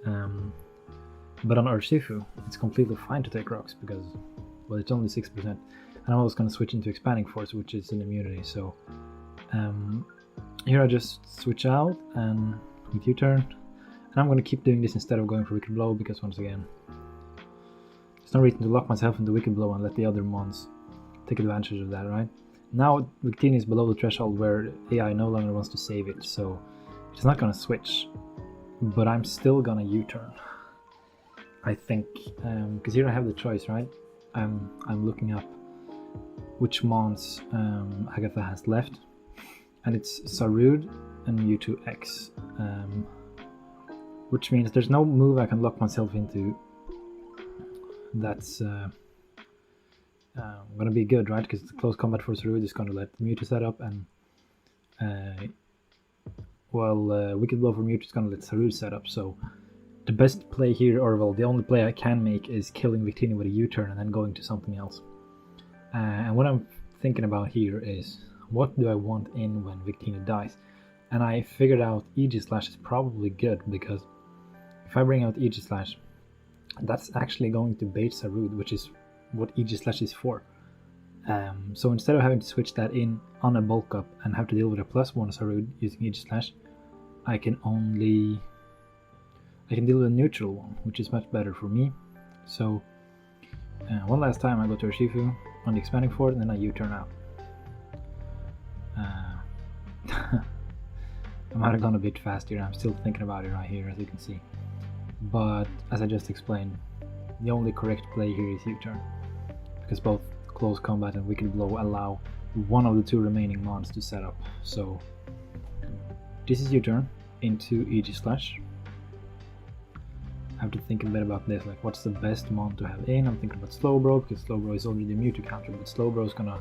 But on Urshifu, it's completely fine to take Rocks, because, well, it's only 6%. And I'm always going to switch into Expanding Force, which is an immunity, so here I just switch out and with U-turn, and I'm going to keep doing this instead of going for Wicked Blow, because once again, there's no reason to lock myself into Wicked Blow and let the other mons take advantage of that, right? Now Victini is below the threshold where AI no longer wants to save it, so it's not going to switch, but I'm still going to U-turn, I think, because here I have the choice, right? I'm looking up which mons Agatha has left, and it's Sarud and Mewtwo X, which means there's no move I can lock myself into that's gonna be good, right? Because the close combat for Sarud is gonna let Mewtwo set up, and Wicked Blow for Mewtwo is gonna let Sarud set up, so the best play here, or well, the only play I can make, is killing Victini with a U-turn and then going to something else. And what I'm thinking about here is, what do I want in when Victini dies? And I figured out Aegislash is probably good, because if I bring out Aegislash, that's actually going to bait Sarud, which is what Aegislash is for. So instead of having to switch that in on a bulk up and have to deal with a +1 Sarud using Aegislash, I can deal with a neutral one, which is much better for me. So one last time I go to Urshifu on the Expanding Force, and then I U-turn out. I might have gone a bit fast here. I'm still thinking about it right here, as you can see. But as I just explained, the only correct play here is U-turn, because both Close Combat and Wicked Blow allow one of the two remaining mons to set up. So this is U-turn into Aegislash. I have to think a bit about this, like what's the best mon to have in. I'm thinking about Slowbro, because Slowbro is already a Mewtwo counter, but Slowbro is gonna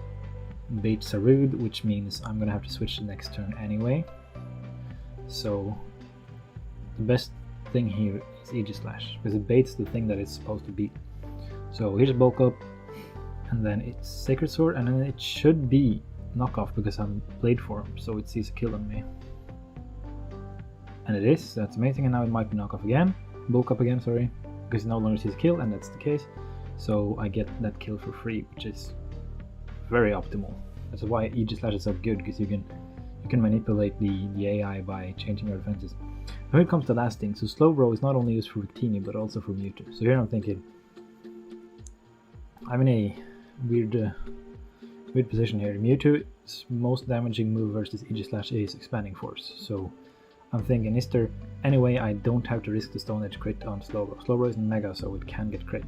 bait Sarud, which means I'm gonna have to switch the next turn anyway. So the best thing here is Aegislash, because it baits the thing that it's supposed to beat. So here's a bulk up, and then it's Sacred Sword, and then it should be knockoff because I'm Blade Form, so it sees a kill on me. And it is, that's amazing, and now it might be knockoff again. Bulk up again, sorry, because it no longer sees a kill, and that's the case. So I get that kill for free, which is very optimal. That's why Aegislash is so good, because you can manipulate the AI by changing your defenses. When it comes to last thing, so Slowbro is not only used for Victini, but also for Mewtwo. So here I'm thinking, I'm in a weird position here. Mewtwo's most damaging move versus Aegislash is Expanding Force. So I'm thinking, is there any way I don't have to risk the Stone Edge crit on Slowbro? Slowbro is Mega, so it can get crit.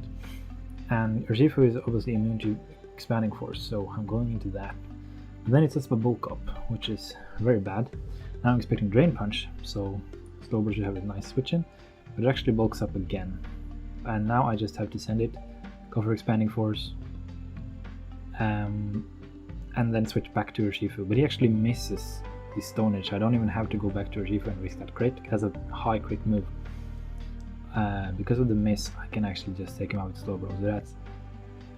And Urshifu is obviously immune to Expanding Force, so I'm going into that. And then it sets up a bulk up, which is very bad. Now I'm expecting Drain Punch, so Slowbro should have a nice switch in, but it actually bulks up again. And now I just have to send it, go for Expanding Force, and then switch back to Urshifu. But he actually misses the Stone Edge, so I don't even have to go back to Urshifu and risk that crit. It has a high crit move. Because of the miss, I can actually just take him out with Slowbro, so that's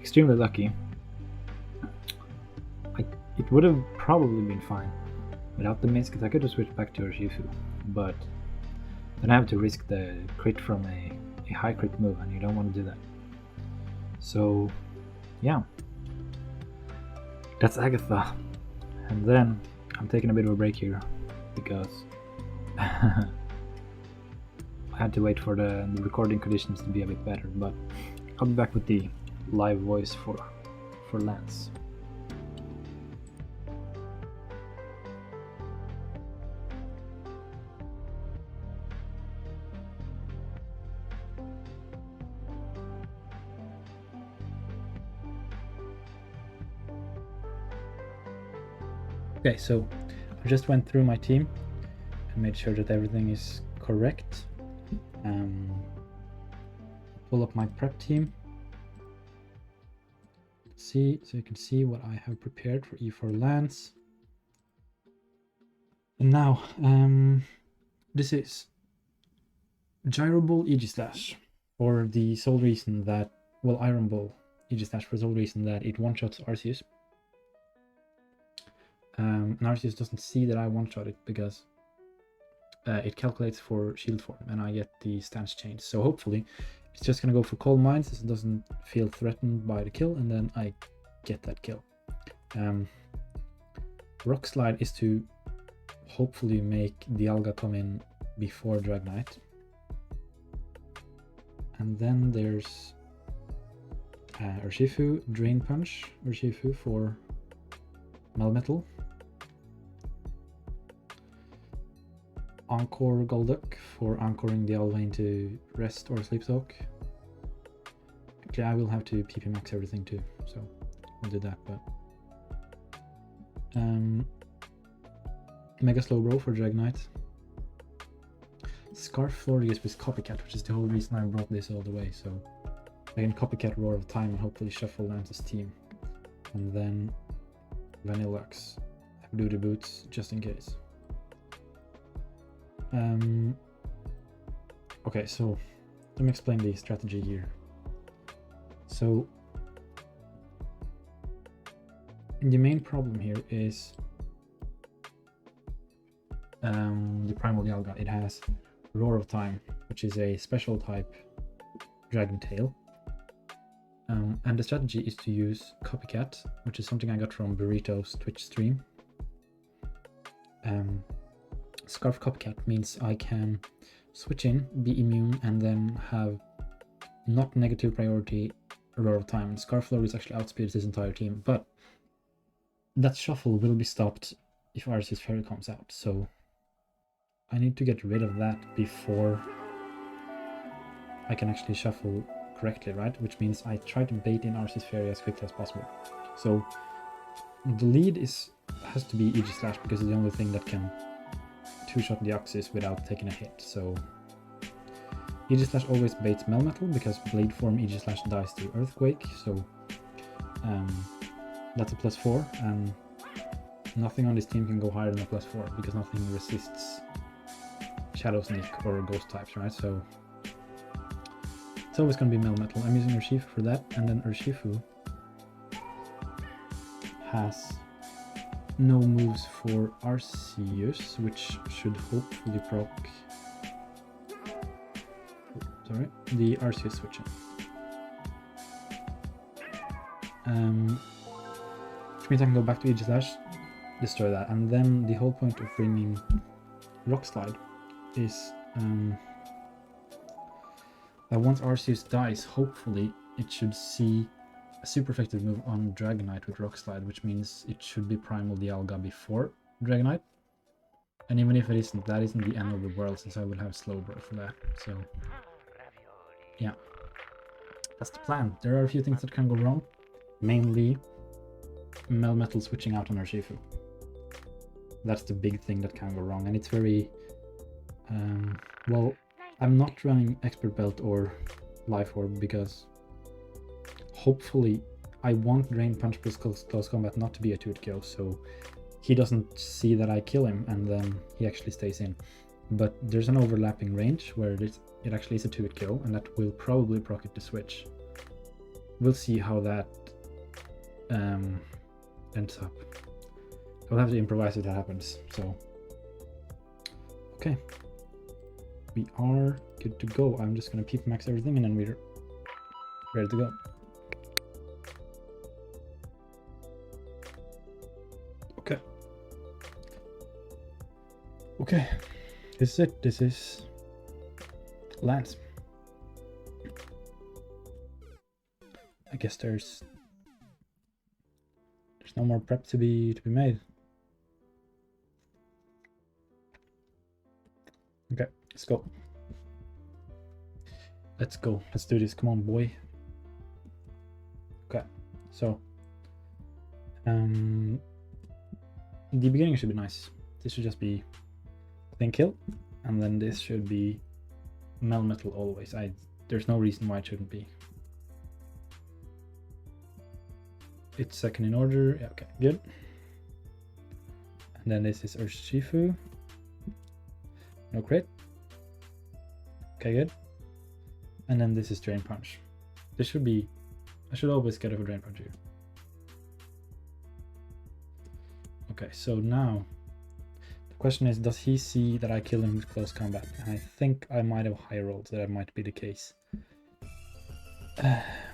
extremely lucky. It would have probably been fine without the miss, because I could have switched back to Urshifu, but then I have to risk the crit from a high crit move, and you don't want to do that. So yeah, that's Agatha. And then I'm taking a bit of a break here because I had to wait for the recording conditions to be a bit better, but I'll be back with the live voice for Lance. Okay, so I just went through my team and made sure that everything is correct. Pull up my prep team. See, so you can see what I have prepared for E4 Lance. And now, this is Gyro Ball Aegislash for the sole reason that, well, Iron Ball Aegislash for the sole reason that it one-shots Arceus. And Arceus doesn't see that I one-shot it because it calculates for shield form and I get the stance change. So hopefully it's just gonna go for Coal Mines so it doesn't feel threatened by the kill, and then I get that kill. Rock Slide is to hopefully make the Alga come in before Dragonite. And then there's Urshifu, Drain Punch, Urshifu for Melmetal. Encore Golduck for anchoring the Alva into Rest or Sleep Talk. Actually, I will have to PP max everything too, so I'll do that, but... Mega Slowbro for Dragonite. Scarf Florges with Copycat, which is the whole reason I brought this all the way, so I can Copycat Roar of Time and hopefully shuffle Lance's team. And then Vanilluxe, do the boots just in case. Okay, so let me explain the strategy here. So the main problem here is the Primal Dialga. It has Roar of Time, which is a special type Dragon Tail. And the strategy is to use Copycat, which is something I got from Burrito's Twitch stream. Scarf Copycat means I can switch in, be immune, and then have not negative priority Roar of Time. Scarf Flurries actually outspeeds this entire team, but that shuffle will be stopped if Arceus Fairy comes out, so I need to get rid of that before I can actually shuffle correctly, right? Which means I try to bait in Arceus Fairy as quickly as possible. So the lead has to be Aegislash because it's the only thing that can two-shot the Deoxys without taking a hit. So Aegislash always baits Melmetal because Blade Form Aegislash dies to Earthquake, so that's a +4, and nothing on this team can go higher than a +4 because nothing resists Shadow Sneak or Ghost types, right? So it's always going to be Melmetal. I'm using Urshifu for that, and then Urshifu has no moves for Arceus, which should hopefully proc the Arceus switching. Which means I can go back to Aegislash, destroy that, and then the whole point of bringing Rock Slide is that once Arceus dies, hopefully it should see a super effective move on Dragonite with Rock Slide, which means it should be Primal Dialga before Dragonite. And even if it isn't, that isn't the end of the world, since I will have Slowbro for that. So yeah, that's the plan. There are a few things that can go wrong, mainly Melmetal switching out on Urshifu. That's the big thing that can go wrong, and it's very well, I'm not running Expert Belt or Life Orb because hopefully I want Drain Punch plus Close Combat not to be a 2-hit kill, so he doesn't see that I kill him and then he actually stays in. But there's an overlapping range where it actually is a 2-hit kill, and that will probably proc it to switch. We'll see how that ends up. I'll have to improvise if that happens. So okay, we are good to go. I'm just gonna peep max everything and then we're ready to go. Okay, Okay, this is it. This is lands. I guess there's no more prep to be made. Okay, let's go. Let's go. Let's do this. Come on, boy. Okay, so the beginning should be nice. This should just be clean kill, and then this should be Melmetal always. There's no reason why it shouldn't be. It's second in order. Yeah, okay, good. And then this is Urshifu. No crit. Okay, good. And then this is Drain Punch. This should be... I should always get a Drain Punch here. Okay, so now the question is, does he see that I kill him with close combat? And I think I might have high rolled, so that might be the case.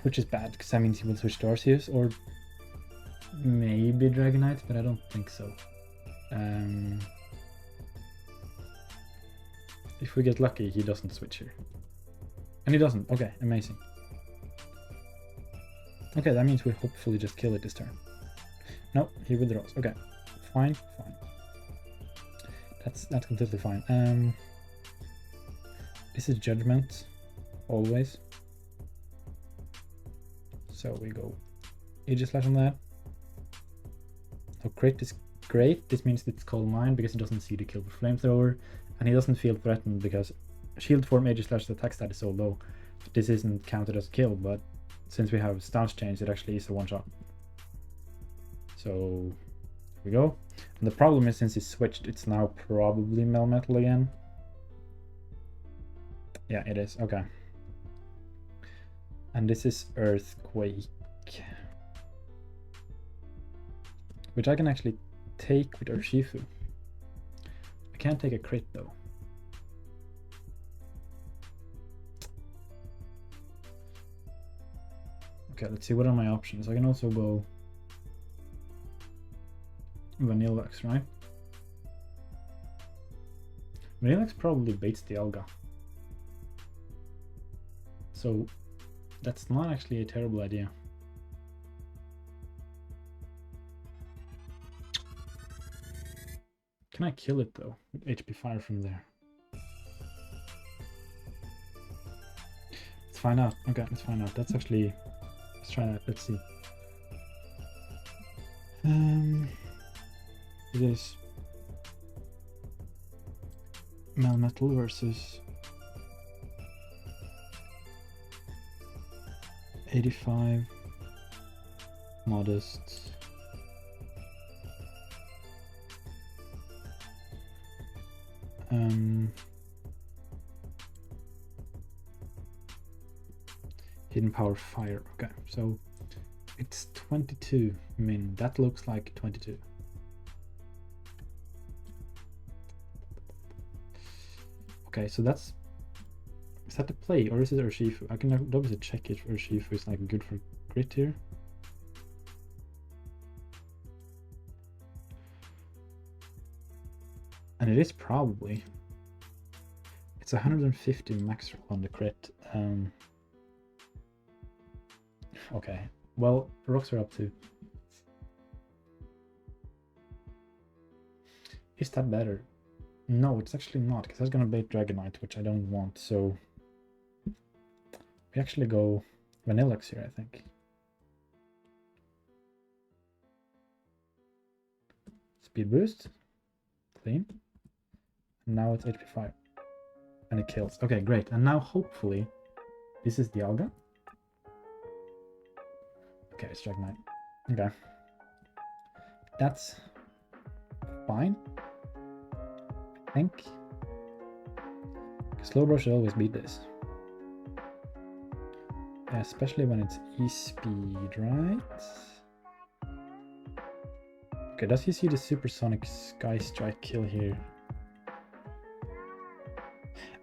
Which is bad, because that means he will switch to Arceus, or maybe Dragonite, but I don't think so. If we get lucky, he doesn't switch here. And he doesn't. Okay, amazing. Okay, that means we hopefully just kill it this turn. No, he withdraws. Okay, fine, fine. That's completely fine. This is Judgment, always. So we go Aegislash on that. So crit is great. This means it's Cold Mine because he doesn't see the kill with Flamethrower, and he doesn't feel threatened because Shield Form Aegislash's attack stat is so low. This isn't counted as a kill, but since we have stance change, it actually is a one-shot. So here we go. And the problem is, since he switched, it's now probably Melmetal again. Yeah, it is. Okay. And this is Earthquake, which I can actually take with Urshifu. I can't take a crit though. Okay, let's see, what are my options? I can also go Vanilluxe, right? Vanilluxe probably baits the Alga. So that's not actually a terrible idea. Can I kill it though with HP Fire from there? Let's find out. Okay, let's find out. That's actually... Let's try that. Let's see. It is Melmetal versus 85 modest. Hidden Power Fire. Okay, so it's 22 min. That looks like 22. Okay, so that's... Is that the play, or is it Urshifu? I can obviously check if Urshifu is like good for crit here. And it is probably. It's 150 max roll on the crit. Okay, well, rocks are up to. Is that better? No, it's actually not, because that's gonna bait Dragonite, which I don't want, so we actually go Vanilluxe here, I think. Speed boost, clean, and now it's HP 5, and it kills. Okay, great, and now hopefully this is the Alga. Okay, it's Dragonite. Okay, that's fine. I think Slowbro should always beat this. Yeah, especially when it's E-speed, right? Okay, does he see the Supersonic Sky Strike kill here?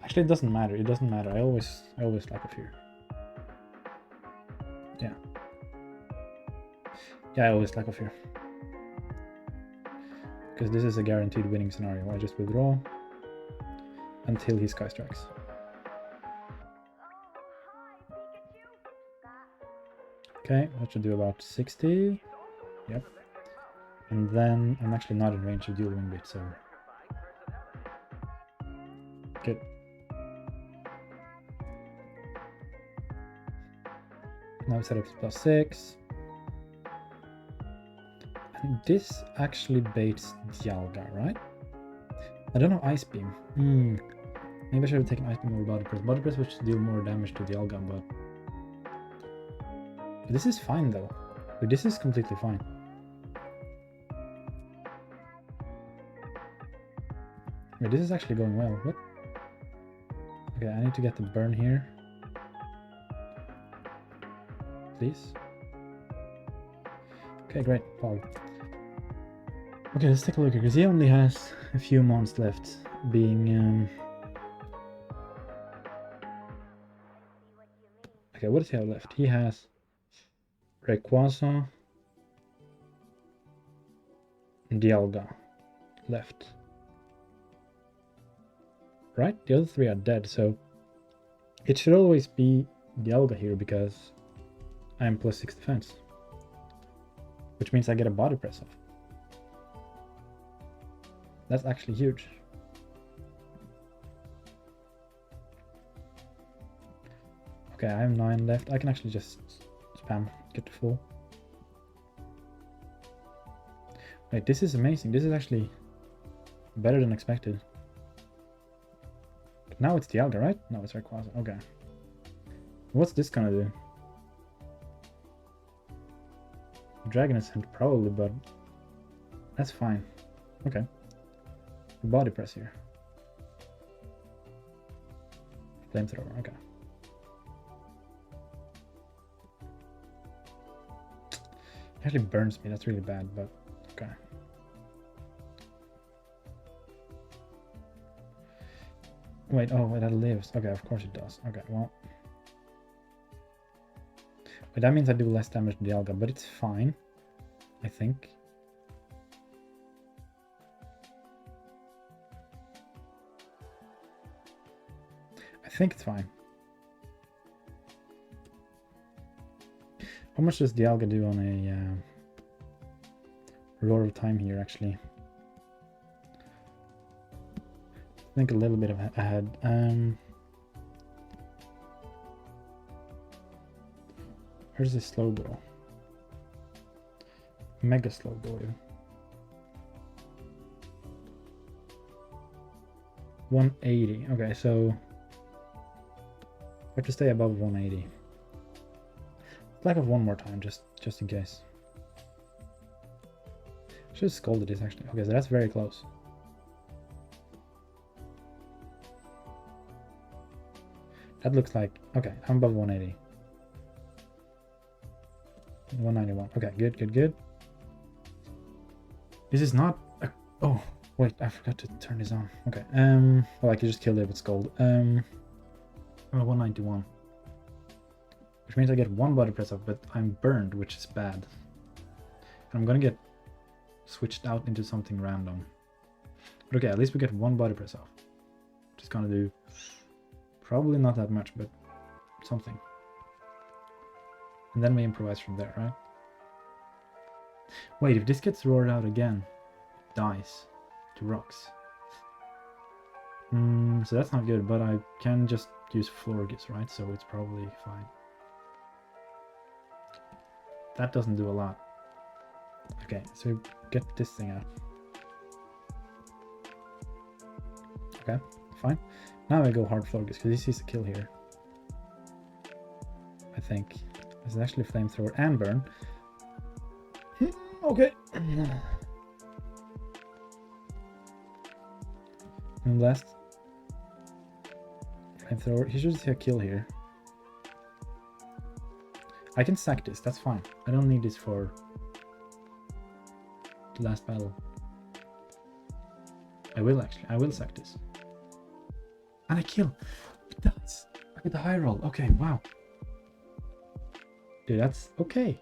Actually, it doesn't matter. It doesn't matter. I always lack of fear. Yeah. Yeah, I always lack of fear. because this is a guaranteed winning scenario. I just withdraw until he Sky Strikes. Okay, that should do about 60. Yep. And then I'm actually not in range of dual wing bit, so good. Now setup is +6. And this actually baits Dialga, right? I don't know Ice Beam. Maybe I should have taken Ice Beam over Body Press. Body Press would deal more damage to Dialga, but this is fine though. This is completely fine. Wait, this is actually going well. What? Okay, I need to get the burn here. Please. Okay, great. Pog. Okay, let's take a look here, because he only has a few mons left, being... Okay, what does he have left? He has Rayquaza and Dialga left. Right? The other three are dead, so it should always be Dialga here because I am +6 defense. Which means I get a body press off. That's actually huge. Okay, I have 9 left. I can actually just spam, get to full. Wait, this is amazing. This is actually better than expected. But now it's Dialga, right? No, it's Rayquaza. Okay. What's this gonna do? Dragon Ascent probably, but that's fine. Okay. Body press here. Flamethrower, okay. It actually burns me, that's really bad, but okay. Wait, oh, wait, that lives. Okay, of course it does. Okay, well. But that means I do less damage to Dialga, but it's fine, I think. I think it's fine. How much does Dialga do on a roar of time here, actually? I think a little bit ahead. Where's this Slowbro? Mega Slowbro. 180. Okay, so I have to stay above 180. Lack of one more time, just in case. Should have scolded this actually. Okay, so that's very close. That looks like, okay, I'm above 180. 191. Okay, good, good, good. This is not a, oh, wait, I forgot to turn this on. Okay, well, I could just kill it with Scold. 191. Which means I get one body press off, but I'm burned, which is bad. And I'm gonna get switched out into something random. But okay, at least we get one body press off. Which is gonna do probably not that much, but something. And then we improvise from there, right? Wait, if this gets roared out again, it dies to rocks. So that's not good, but I can just use Florges, right? So it's probably fine. That doesn't do a lot. Okay, so get this thing out. Okay, fine. Now I go hard Florges because he sees a kill here. I think. This is actually Flamethrower and Burn. Okay. And last. Flamethrower. He should see a kill here. I can sack this, that's fine. I don't need this for the last battle. I will actually. I will sack this. And I kill. It does. I get the high roll. Okay, wow. Dude, that's okay.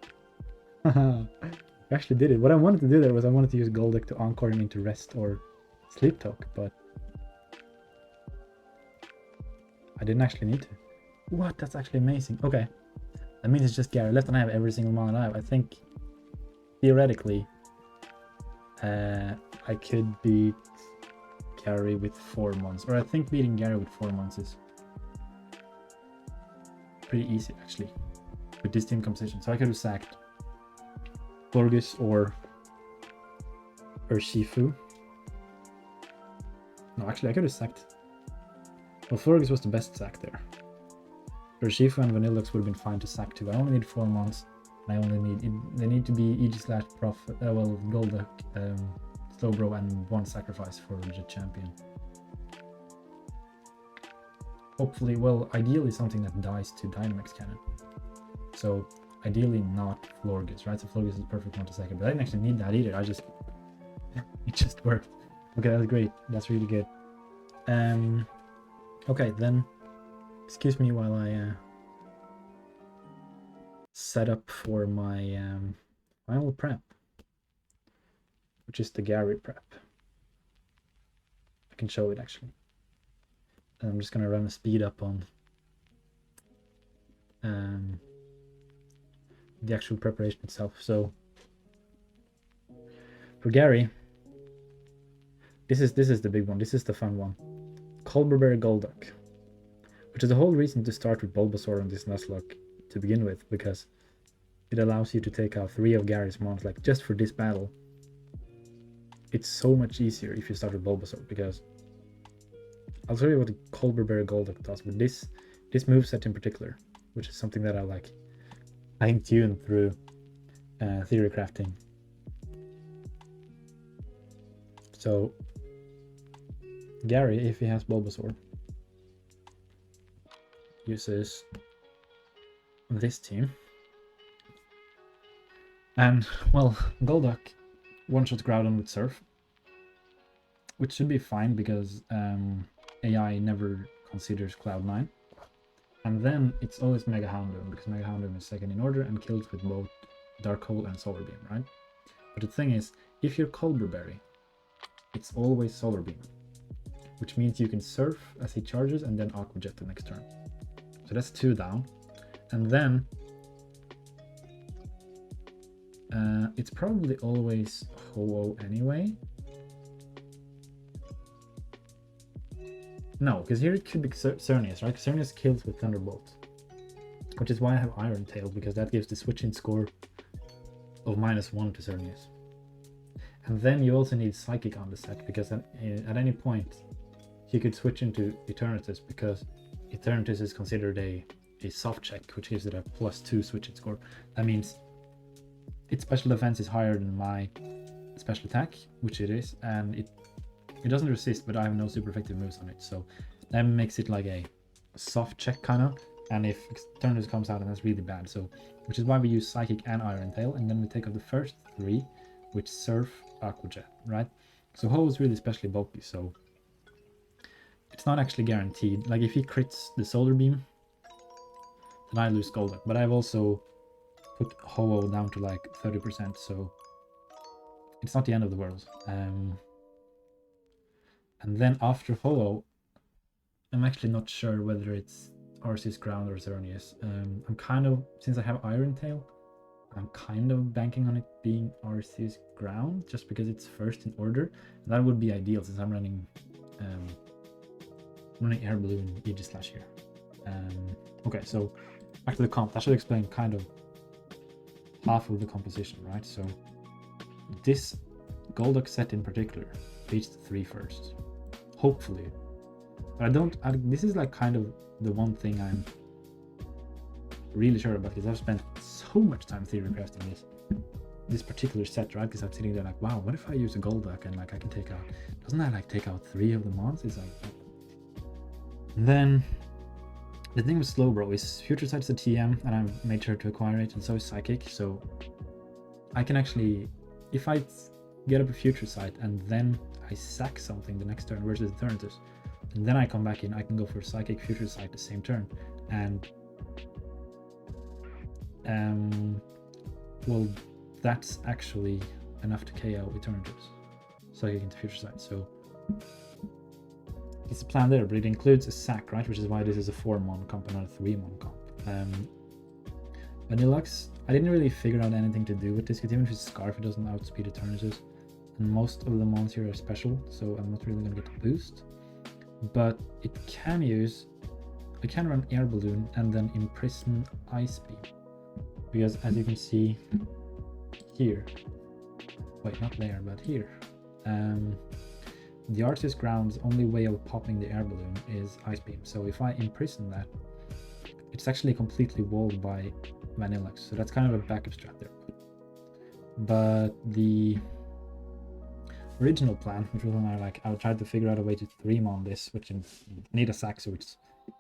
I actually did it. What I wanted to do there was I wanted to use Golduck to encore him into rest or sleep talk, but I didn't actually need to. What? That's actually amazing. Okay. That means it's just Gary left and I have every single mon alive. I think theoretically I could beat Gary with 4 months. Or I think beating Gary with 4 months is pretty easy actually with this team composition. So I could have sacked Florges or Urshifu. No, actually I could have sacked. Well, Florges was the best sack there. Urshifu and Vanilluxe would have been fine to sack too. I only need 4 months. I only need they need to be Aegislash, Golduck, Slowbro, and 1 sacrifice for the champion. Hopefully, well, ideally something that dies to Dynamax Cannon. So ideally not Florges, right? So Florges is the perfect one to second, but I didn't actually need that either. It just worked. Okay, that's great. That's really good. Okay, then excuse me while I set up for my final prep, which is the Gary prep. I can show it actually. And I'm just gonna run a speed up on the actual preparation itself. So for Gary, this is the big one. This is the fun one. Colberberry Golduck, which is the whole reason to start with Bulbasaur on this Nuzlocke to begin with, because it allows you to take out 3 of Gary's mons, like just for this battle. It's so much easier if you start with Bulbasaur, because I'll show you what the Colberberry Golduck does with this moveset in particular, which is something that I like fine-tuned through theory crafting. So Gary, if he has Bulbasaur, uses this team, and well, Golduck one-shot Groudon with Surf, which should be fine because AI never considers Cloud9, and then it's always Mega Houndoom because Mega Houndoom is second in order and kills with both Dark Hole and Solar Beam, right? But the thing is, if you're Colberberry, it's always Solar Beam, which means you can Surf as he charges and then Aqua Jet the next turn. So that's 2 down. And then it's probably always Ho-Oh anyway. No, because here it could be Xerneas, right? Xerneas kills with Thunderbolt, which is why I have Iron Tail, because that gives the switch-in score of -1 to Xerneas. And then you also need Psychic on the set, because at any point you could switch into Eternatus, because Eternatus is considered a soft check, which gives it a +2 switch-in score. That means its special defense is higher than my special attack, which it is, and it doesn't resist, but I have no super effective moves on it, so that makes it like a soft check kind of. And if Eternatus comes out, and that's really bad, so which is why we use Psychic and Iron Tail, and then we take out the first 3, which Surf, Aqua Jet, right? So Ho is really especially bulky, so it's not actually guaranteed. Like if he crits the Solar Beam, then I lose Golduck, but I've also put Ho-Oh down to like 30%, so it's not the end of the world. And then after Ho-Oh, I'm actually not sure whether it's Arceus Ground or Xerneas. I'm kind of, since I have Iron Tail, I'm kind of banking on it being Arceus Ground, just because it's first in order. And that would be ideal since I'm running Air Balloon Aegislash here. Okay, so back to the comp. That should explain kind of half of the composition, right? So this Golduck set in particular beats the 3 first, hopefully. But this is like kind of the one thing I'm really sure about, because I've spent so much time theory crafting this particular set, right? Because I'm sitting there like, wow, what if I use a Golduck and like I can take out, doesn't that like take out 3 of the mons? It's like, and then the thing with Slowbro is Future Sight's a TM, and I've made sure to acquire it, and so is Psychic, so I can actually, if I get up a Future Sight and then I sack something the next turn versus Eternatus, and then I come back in, I can go for Psychic Future Sight the same turn, and well, that's actually enough to KO Eternatus. Psychic into future sight. So it's a plan there, but it includes a sack, right? Which is why this is a 4-mon comp and not a 3-mon comp. Vanilluxe, I didn't really figure out anything to do with this, because even if it's Scarf, it doesn't outspeed Eternatus. And most of the mons here are special, so I'm not really going to get a boost. But it can use... I can run Air Balloon and then Imprison Ice Beam. Because as you can see here... Wait, not there, but here. The Arceus Ground's only way of popping the Air Balloon is Ice Beam. So if I Imprison that, it's actually completely walled by Vanilluxe. So that's kind of a backup strat there. But the original plan, which was when I tried to figure out a way to 3-mon this, which I need a sack, so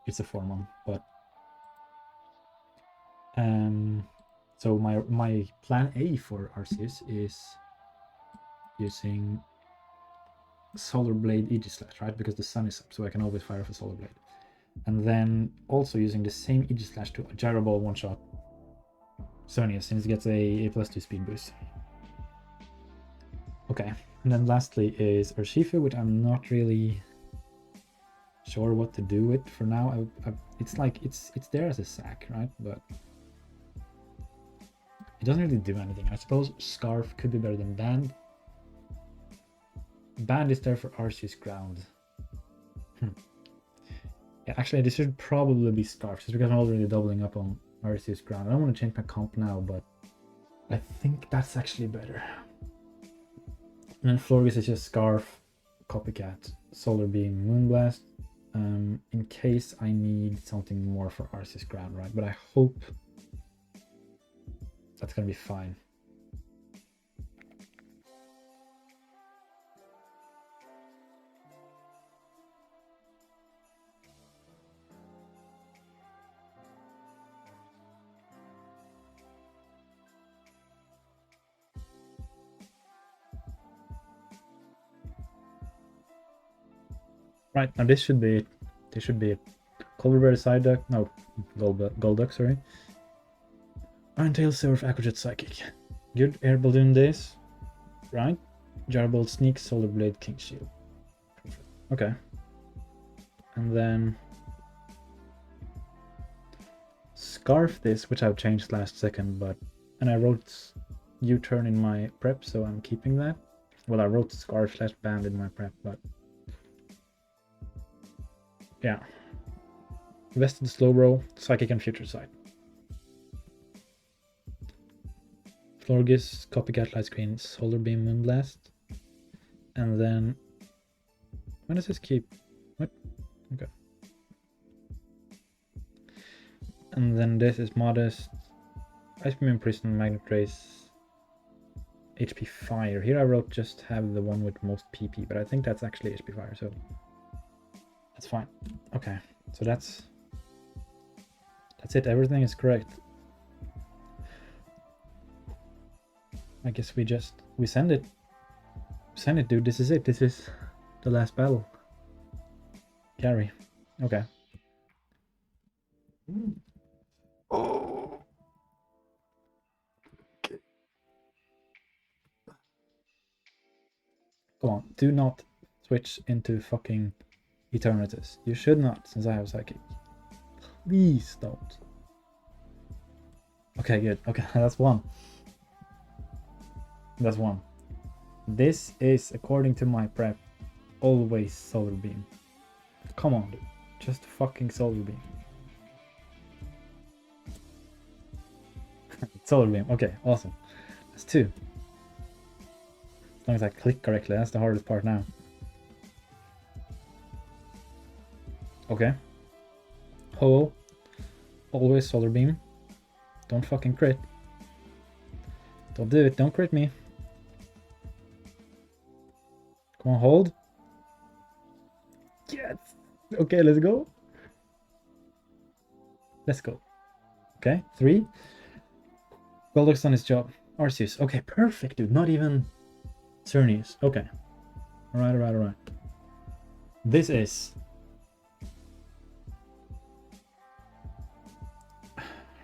it's a 4-mon. But so my plan A for Arceus is using Solar Blade Aegislash, right? Because the sun is up, so I can always fire off a Solar Blade. And then also using the same Aegislash to Gyro Ball one-shot Xerneas, since it gets a +2 speed boost. Okay, and then lastly is Urshifu, which I'm not really sure what to do with for now. It's like it's there as a sack, right? But it doesn't really do anything. I suppose Scarf could be better than Band. Band is there for Arceus Ground. Yeah, actually, this should probably be Scarf, just because I'm already doubling up on Arceus Ground. I don't want to change my comp now, but I think that's actually better. And then Florges is just Scarf, Copycat, Solar Beam, Moonblast, in case I need something more for Arceus Ground, right? But I hope that's gonna be fine. Right, now this should be it. This should be it. Culverberry Psyduck, no, Golduck, sorry. Iron-Tail Surf, Aquajet Psychic. Good Air Balloon this, right? Jarbolt Sneak, Solar Blade, King Shield. Okay. And then Scarf this, which I've changed last second, and I wrote U-turn in my prep, so I'm keeping that. Well, I wrote Scarf/Band in my prep, but yeah. Vested Slowbro, Psychic and Future Sight. Florges, Copycat Light Screen, Solar Beam, Moonblast. And then... When does this keep? What? Okay. And then this is Modest, Ice Beam, Imprison, Magnet Race, HP Fire. Here I wrote just have the one with most PP, but I think that's actually HP Fire, so... That's fine. Okay, so that's it. Everything is correct. I guess we send it. Send it, dude. This is it. This is the last battle. Carry. Okay. Oh. Come on. Do not switch into fucking Eternatus. You should not, since I have Psychic. Please don't. Okay, good. Okay, that's one. That's one. This is, according to my prep, always Solar Beam. Come on, dude. Just fucking Solar Beam. Solar Beam. Okay, awesome. That's two. As long as I click correctly, that's the hardest part now. Okay. Ho. Always Solar Beam. Don't fucking crit. Don't do it. Don't crit me. Come on, hold. Yes. Okay, let's go. Let's go. Okay, 3. Golduck's done his job. Arceus. Okay, perfect, dude. Not even Xerneas. Okay. Alright. This is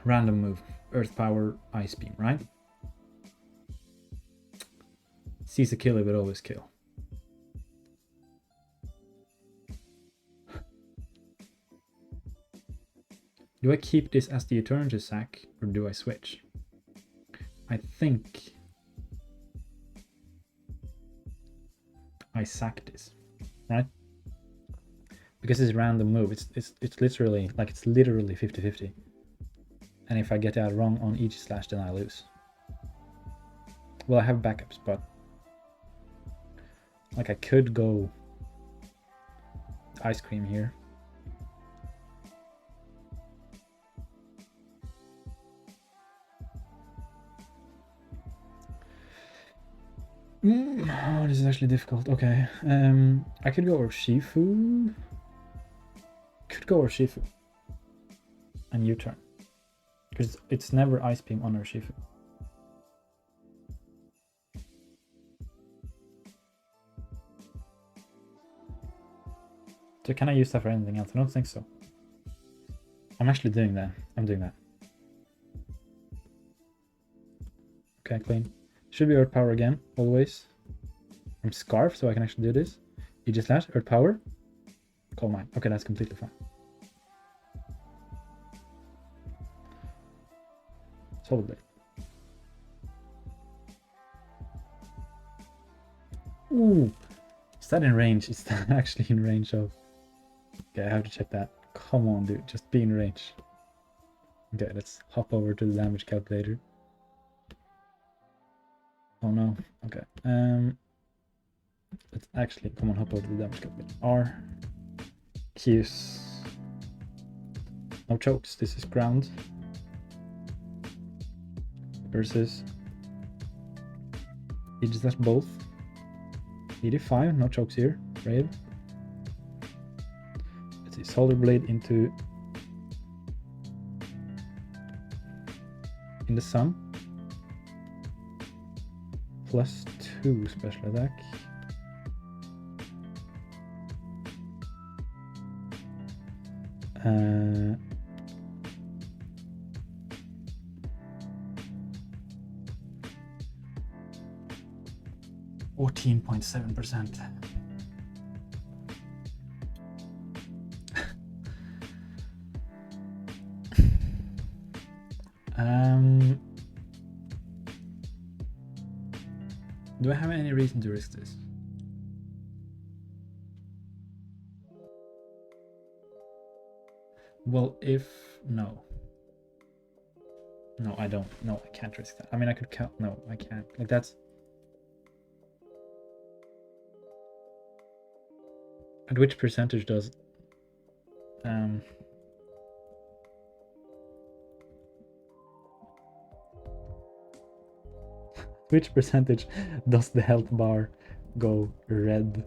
random move. Earth Power, Ice Beam, right? Sees a kill, it would always kill. Do I keep this as the Eternity sack, or do I switch? I think I sack this, right? Because it's a random move, it's literally, like, it's literally 50-50. And if I get that wrong on Aegislash, then I lose. Well, I have backups, but like I could go ice cream here. Oh, this is actually difficult. Okay, I could go Urshifu. Could go Urshifu. And U-turn. Because it's never Ice Beam on Urshifu. So can I use that for anything else? I don't think so. I'm actually doing that. I'm doing that. Okay, clean. Should be Earth Power again, always. I'm Scarf, so I can actually do this. Aegislash, Earth Power. Call mine. Okay, that's completely fine. Solid Blade. Ooh! Is that in range? Is that actually in range of... Okay, I have to check that. Come on, dude. Just be in range. Okay, let's hop over to the damage calculator. Oh no. Okay. Let's actually come on, hop over to the damage calculator. R. Q's. No chokes. This is ground. Versus. Aegislash both. 85. No chokes here. Brave. Let's see. Solar Blade into. In the sun. +2 special attack. .7%. Do I have any reason to risk this? Well, if... No. No, I don't. No, I can't risk that. I mean, I could count... No, I can't. Like, that's... At which percentage does... Which percentage does the health bar go red?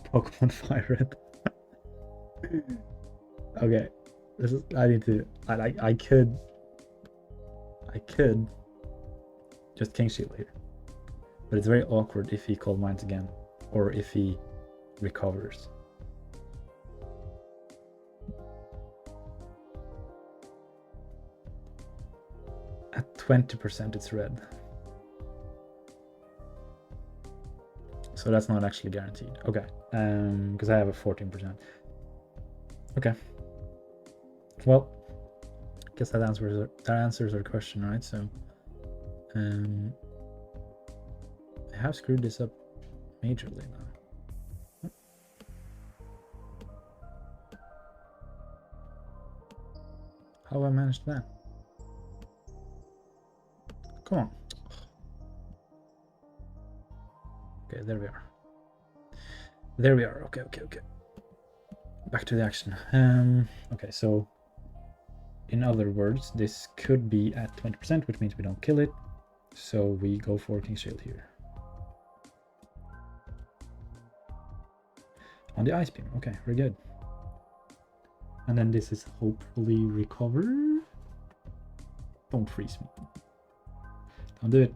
Pokemon Fire Red. Okay, this is. I need to. I could just King Shield here, but it's very awkward if he Cold Mines again, or if he recovers. At 20% it's red. So that's not actually guaranteed. Okay. Because I have a 14%. Okay. Well, I guess that answers our question, right? So I have screwed this up majorly now. How have I managed that? Come on. Okay, there we are. There we are. Okay. Back to the action. Okay, so in other words, this could be at 20%, which means we don't kill it. So we go for King Shield here. On the Ice Beam. Okay, very good. And then this is hopefully recover. Don't freeze me. Don't do it.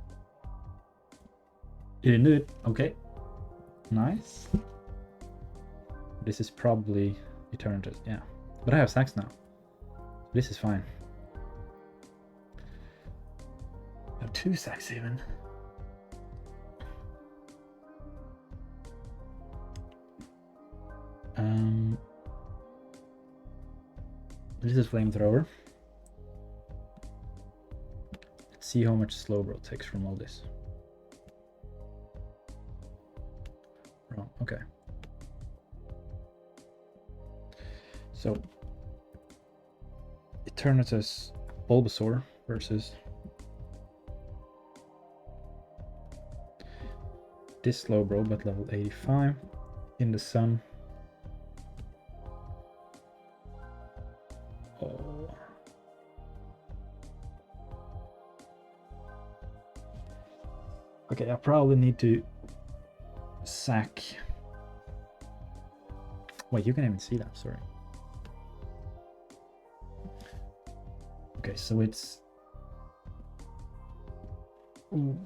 You didn't do it. Okay. Nice. This is probably Eternatus. Yeah. But I have sacks now. This is fine. 2 sacks even. This is flamethrower. Let's see how much Slowbro takes from all this. Wrong, okay. So Eternatus Bulbasaur versus this Slowbro, but level 85 in the sun. Oh. Okay, I probably need to sack. Wait, you can even see that, sorry. Okay, so it's... Ooh.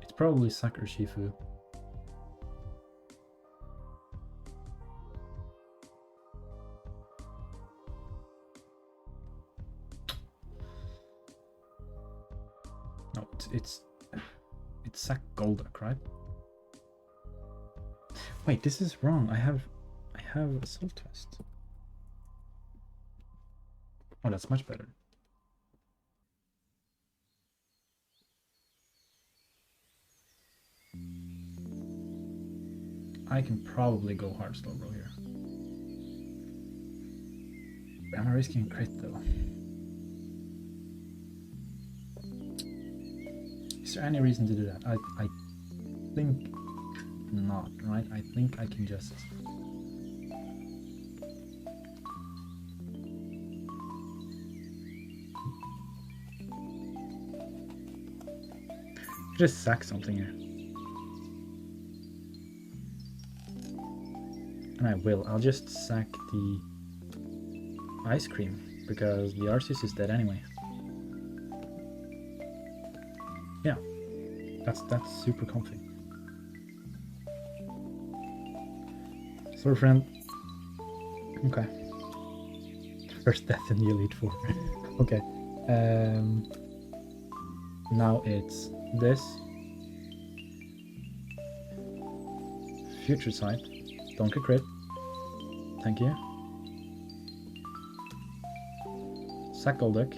It's probably sack Urshifu. No, it's sack Golduck, right? Wait, this is wrong. I have a Soul Twist. Oh, that's much better. I can probably go hard Slowbro here. Am I risking a crit though? Is there any reason to do that? I think not, right? I think I can just... just sack something here. And I will. I'll just sack the ice cream because the Arceus is dead anyway. Yeah, that's super comfy. Sword friend. Okay. First death in the Elite Four. Okay. Now it's this. Future Sight. Don't get crit. Thank you. Sack Golduck.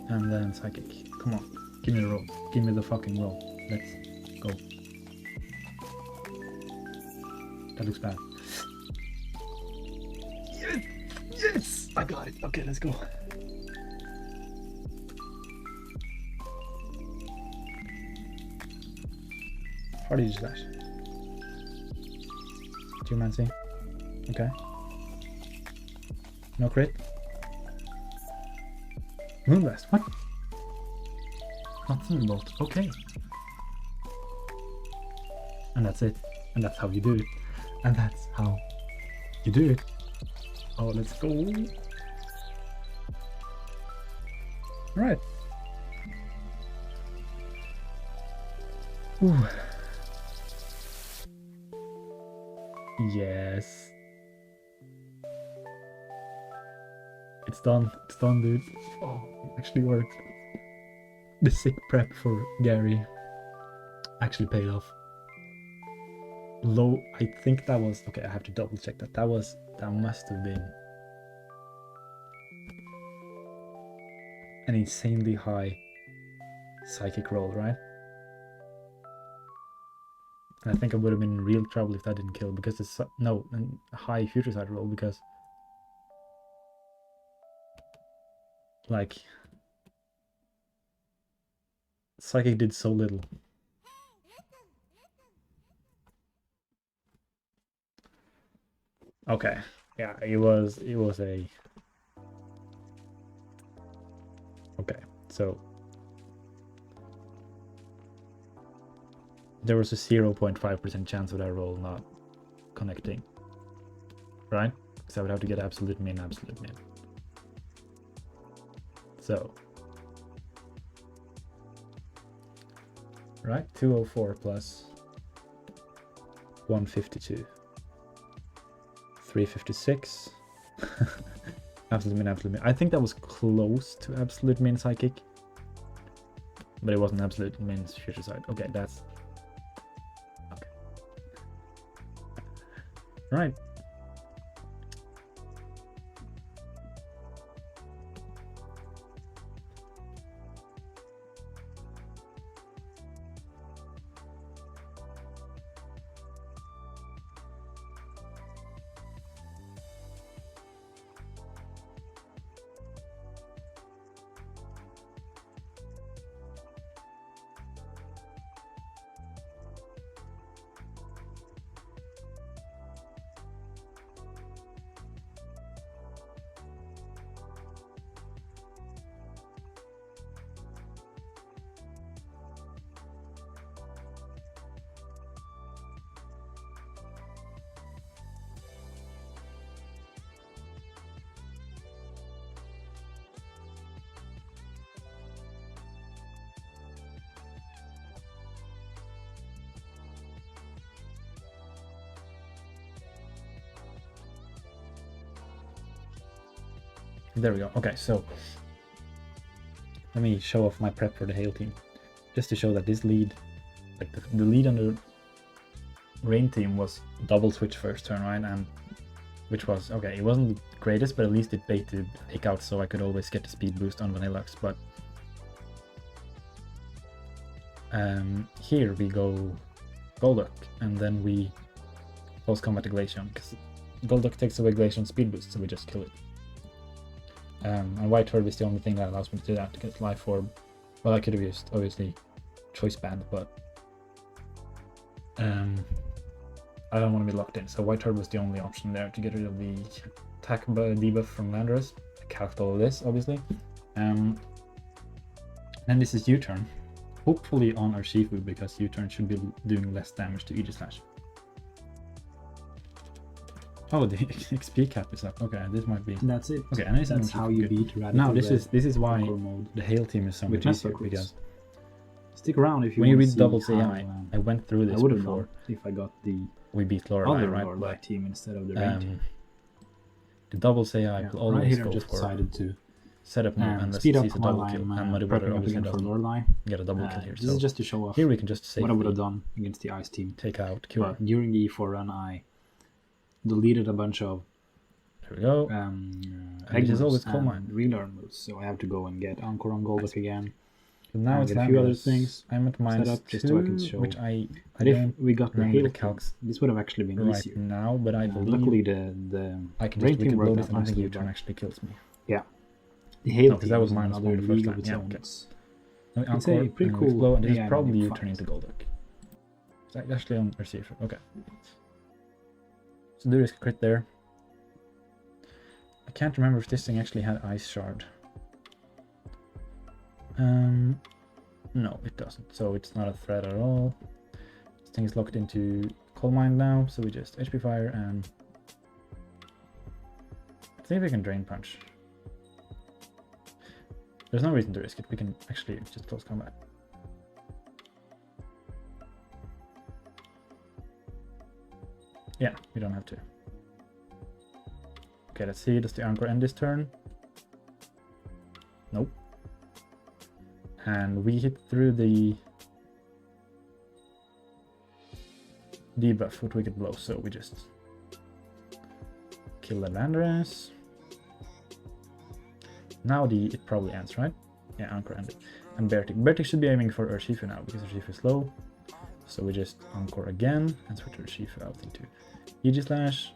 And then Psychic. Come on. Give me the roll. Give me the fucking roll. Let's go. That looks bad. Yes! Yes! I got it. Okay, let's go. How do you slash? 2 Mancy. Okay. No crit. Moonblast. What? Not Thunderbolt. Okay. And that's it. And that's how you do it. And that's how you do it. Oh, let's go. Alright. Ooh. Yes. It's done. It's done, dude. Oh, it actually worked. The sick prep for Gary actually paid off. Low, I think that was... Okay, I have to double check that. That must have been an insanely high psychic roll, right? And I think I would have been in real trouble if that didn't kill, because it's... No, a high future side roll, because... Like... Psychic did so little. Okay, yeah, it was a... Okay, so... There was a 0.5% chance of that roll not connecting. Right? Because I would have to get absolute min. So... Right? 204 plus 152. 356. Absolute min, absolute min. I think that was close to absolute min psychic. But it wasn't absolute min future sight. Okay, that's... Okay. Right. There we go. Okay, so let me show off my prep for the Hail team. Just to show that this lead, like the lead on the Rain team was double switch first turn, right? And which was, okay, it wasn't the greatest, but at least it baited fake out so I could always get the speed boost on Vanilluxe. But here we go Golduck, and then we close combat Glaceon, because Golduck takes away Glaceon speed boost, so we just kill it. And White Herb is the only thing that allows me to do that, to get Life Orb. Well, I could have used, obviously, Choice Band, but I don't want to be locked in. So White Herb was the only option there to get rid of the attack debuff from Landorus. I calced all of this, obviously. And this is U-turn. Hopefully on Urshifu, because U-turn should be doing less damage to Aegislash. Oh, the XP cap is up. Okay, this might be. That's it. Okay, and that's how you beat Radical. Now this is why the Hail team is so much easier, because stick around if you when you want read Double AI, I went through this before. If I got the we beat Lorelei, right? Lorelei team instead of the Rain team. The Double AI will always right here go just for decided to set up now and speed up sees a double kill, and Muddy Water obviously for Lorelei. Get a double kill here. This is just to show off. Here we can just say what I would have done against the Ice team. Take out Cure. But during the E4 run, I deleted a bunch of There we go. Egg is always moves coal mine. relearn moves, so I have to go and get Encore on Golduck again. Now it's a few other things. I'm at minus set up just so I can show. which I if we got the Hail calcs this would have actually been right easier now, but I believe luckily the I can Rain just team reload worked it, and I think nicely, U-turn but actually kills me. yeah, the Hail team that was is minus another one the first league time. of its Yeah, own. okay. It's a pretty cool Explode, and this AI is probably mode U-turn fight. into Golduck. It's actually on Urshifu. Okay. So there is a crit there. I can't remember if this thing actually had Ice Shard. No, it doesn't. So it's not a threat at all. This thing is locked into Coal Mine now, so we just HP Fire and see if we can Drain Punch. There's no reason to risk it. We can actually just close combat. Yeah, we don't have to. Okay, let's see. Does the Anchor end this turn? Nope. And we hit through the debuff with Wicked Blow, so we just kill the Landorus. Now it probably ends, right? Yeah, Anchor ended. And Bertic. Bertic should be aiming for Urshifu now, because Urshifu is low. So we just Encore again and switch Urshifu out into Aegislash.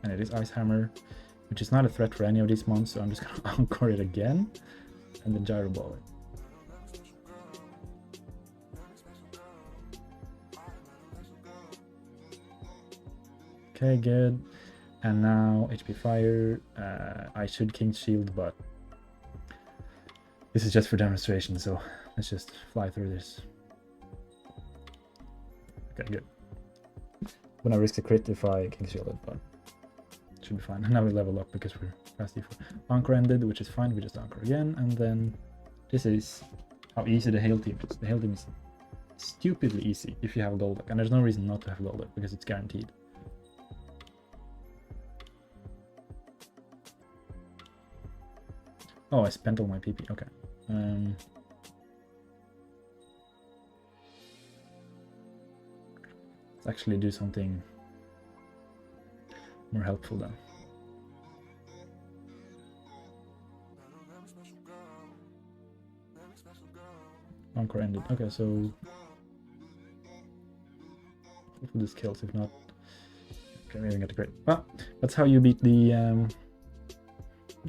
And it is Ice Hammer, which is not a threat for any of these mons, so I'm just gonna Encore it again and then Gyro Ball it. Okay, good. And now HP Fire. I should King's Shield, but this is just for demonstration, so let's just fly through this. Okay, good. When I risk a crit if I King's Shield it, but it should be fine. And now we level up because we're past D4. Anchor ended, which is fine. We just Anchor again, and then this is how easy the Hail team is. The Hail team is stupidly easy if you have Golduck, and there's no reason not to have Golduck because it's guaranteed. Oh, I spent all my PP. Okay. Let's actually do something more helpful then. Encore ended. Okay, so hopefully this kills. If not, okay, we even get a crit. Well, that's how you beat the.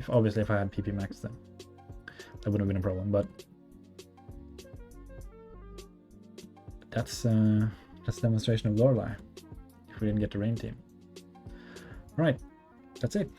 Obviously, if I had PP max, then that wouldn't have been a problem. But that's demonstration of Lorelei. If we didn't get the rain team. All right, that's it.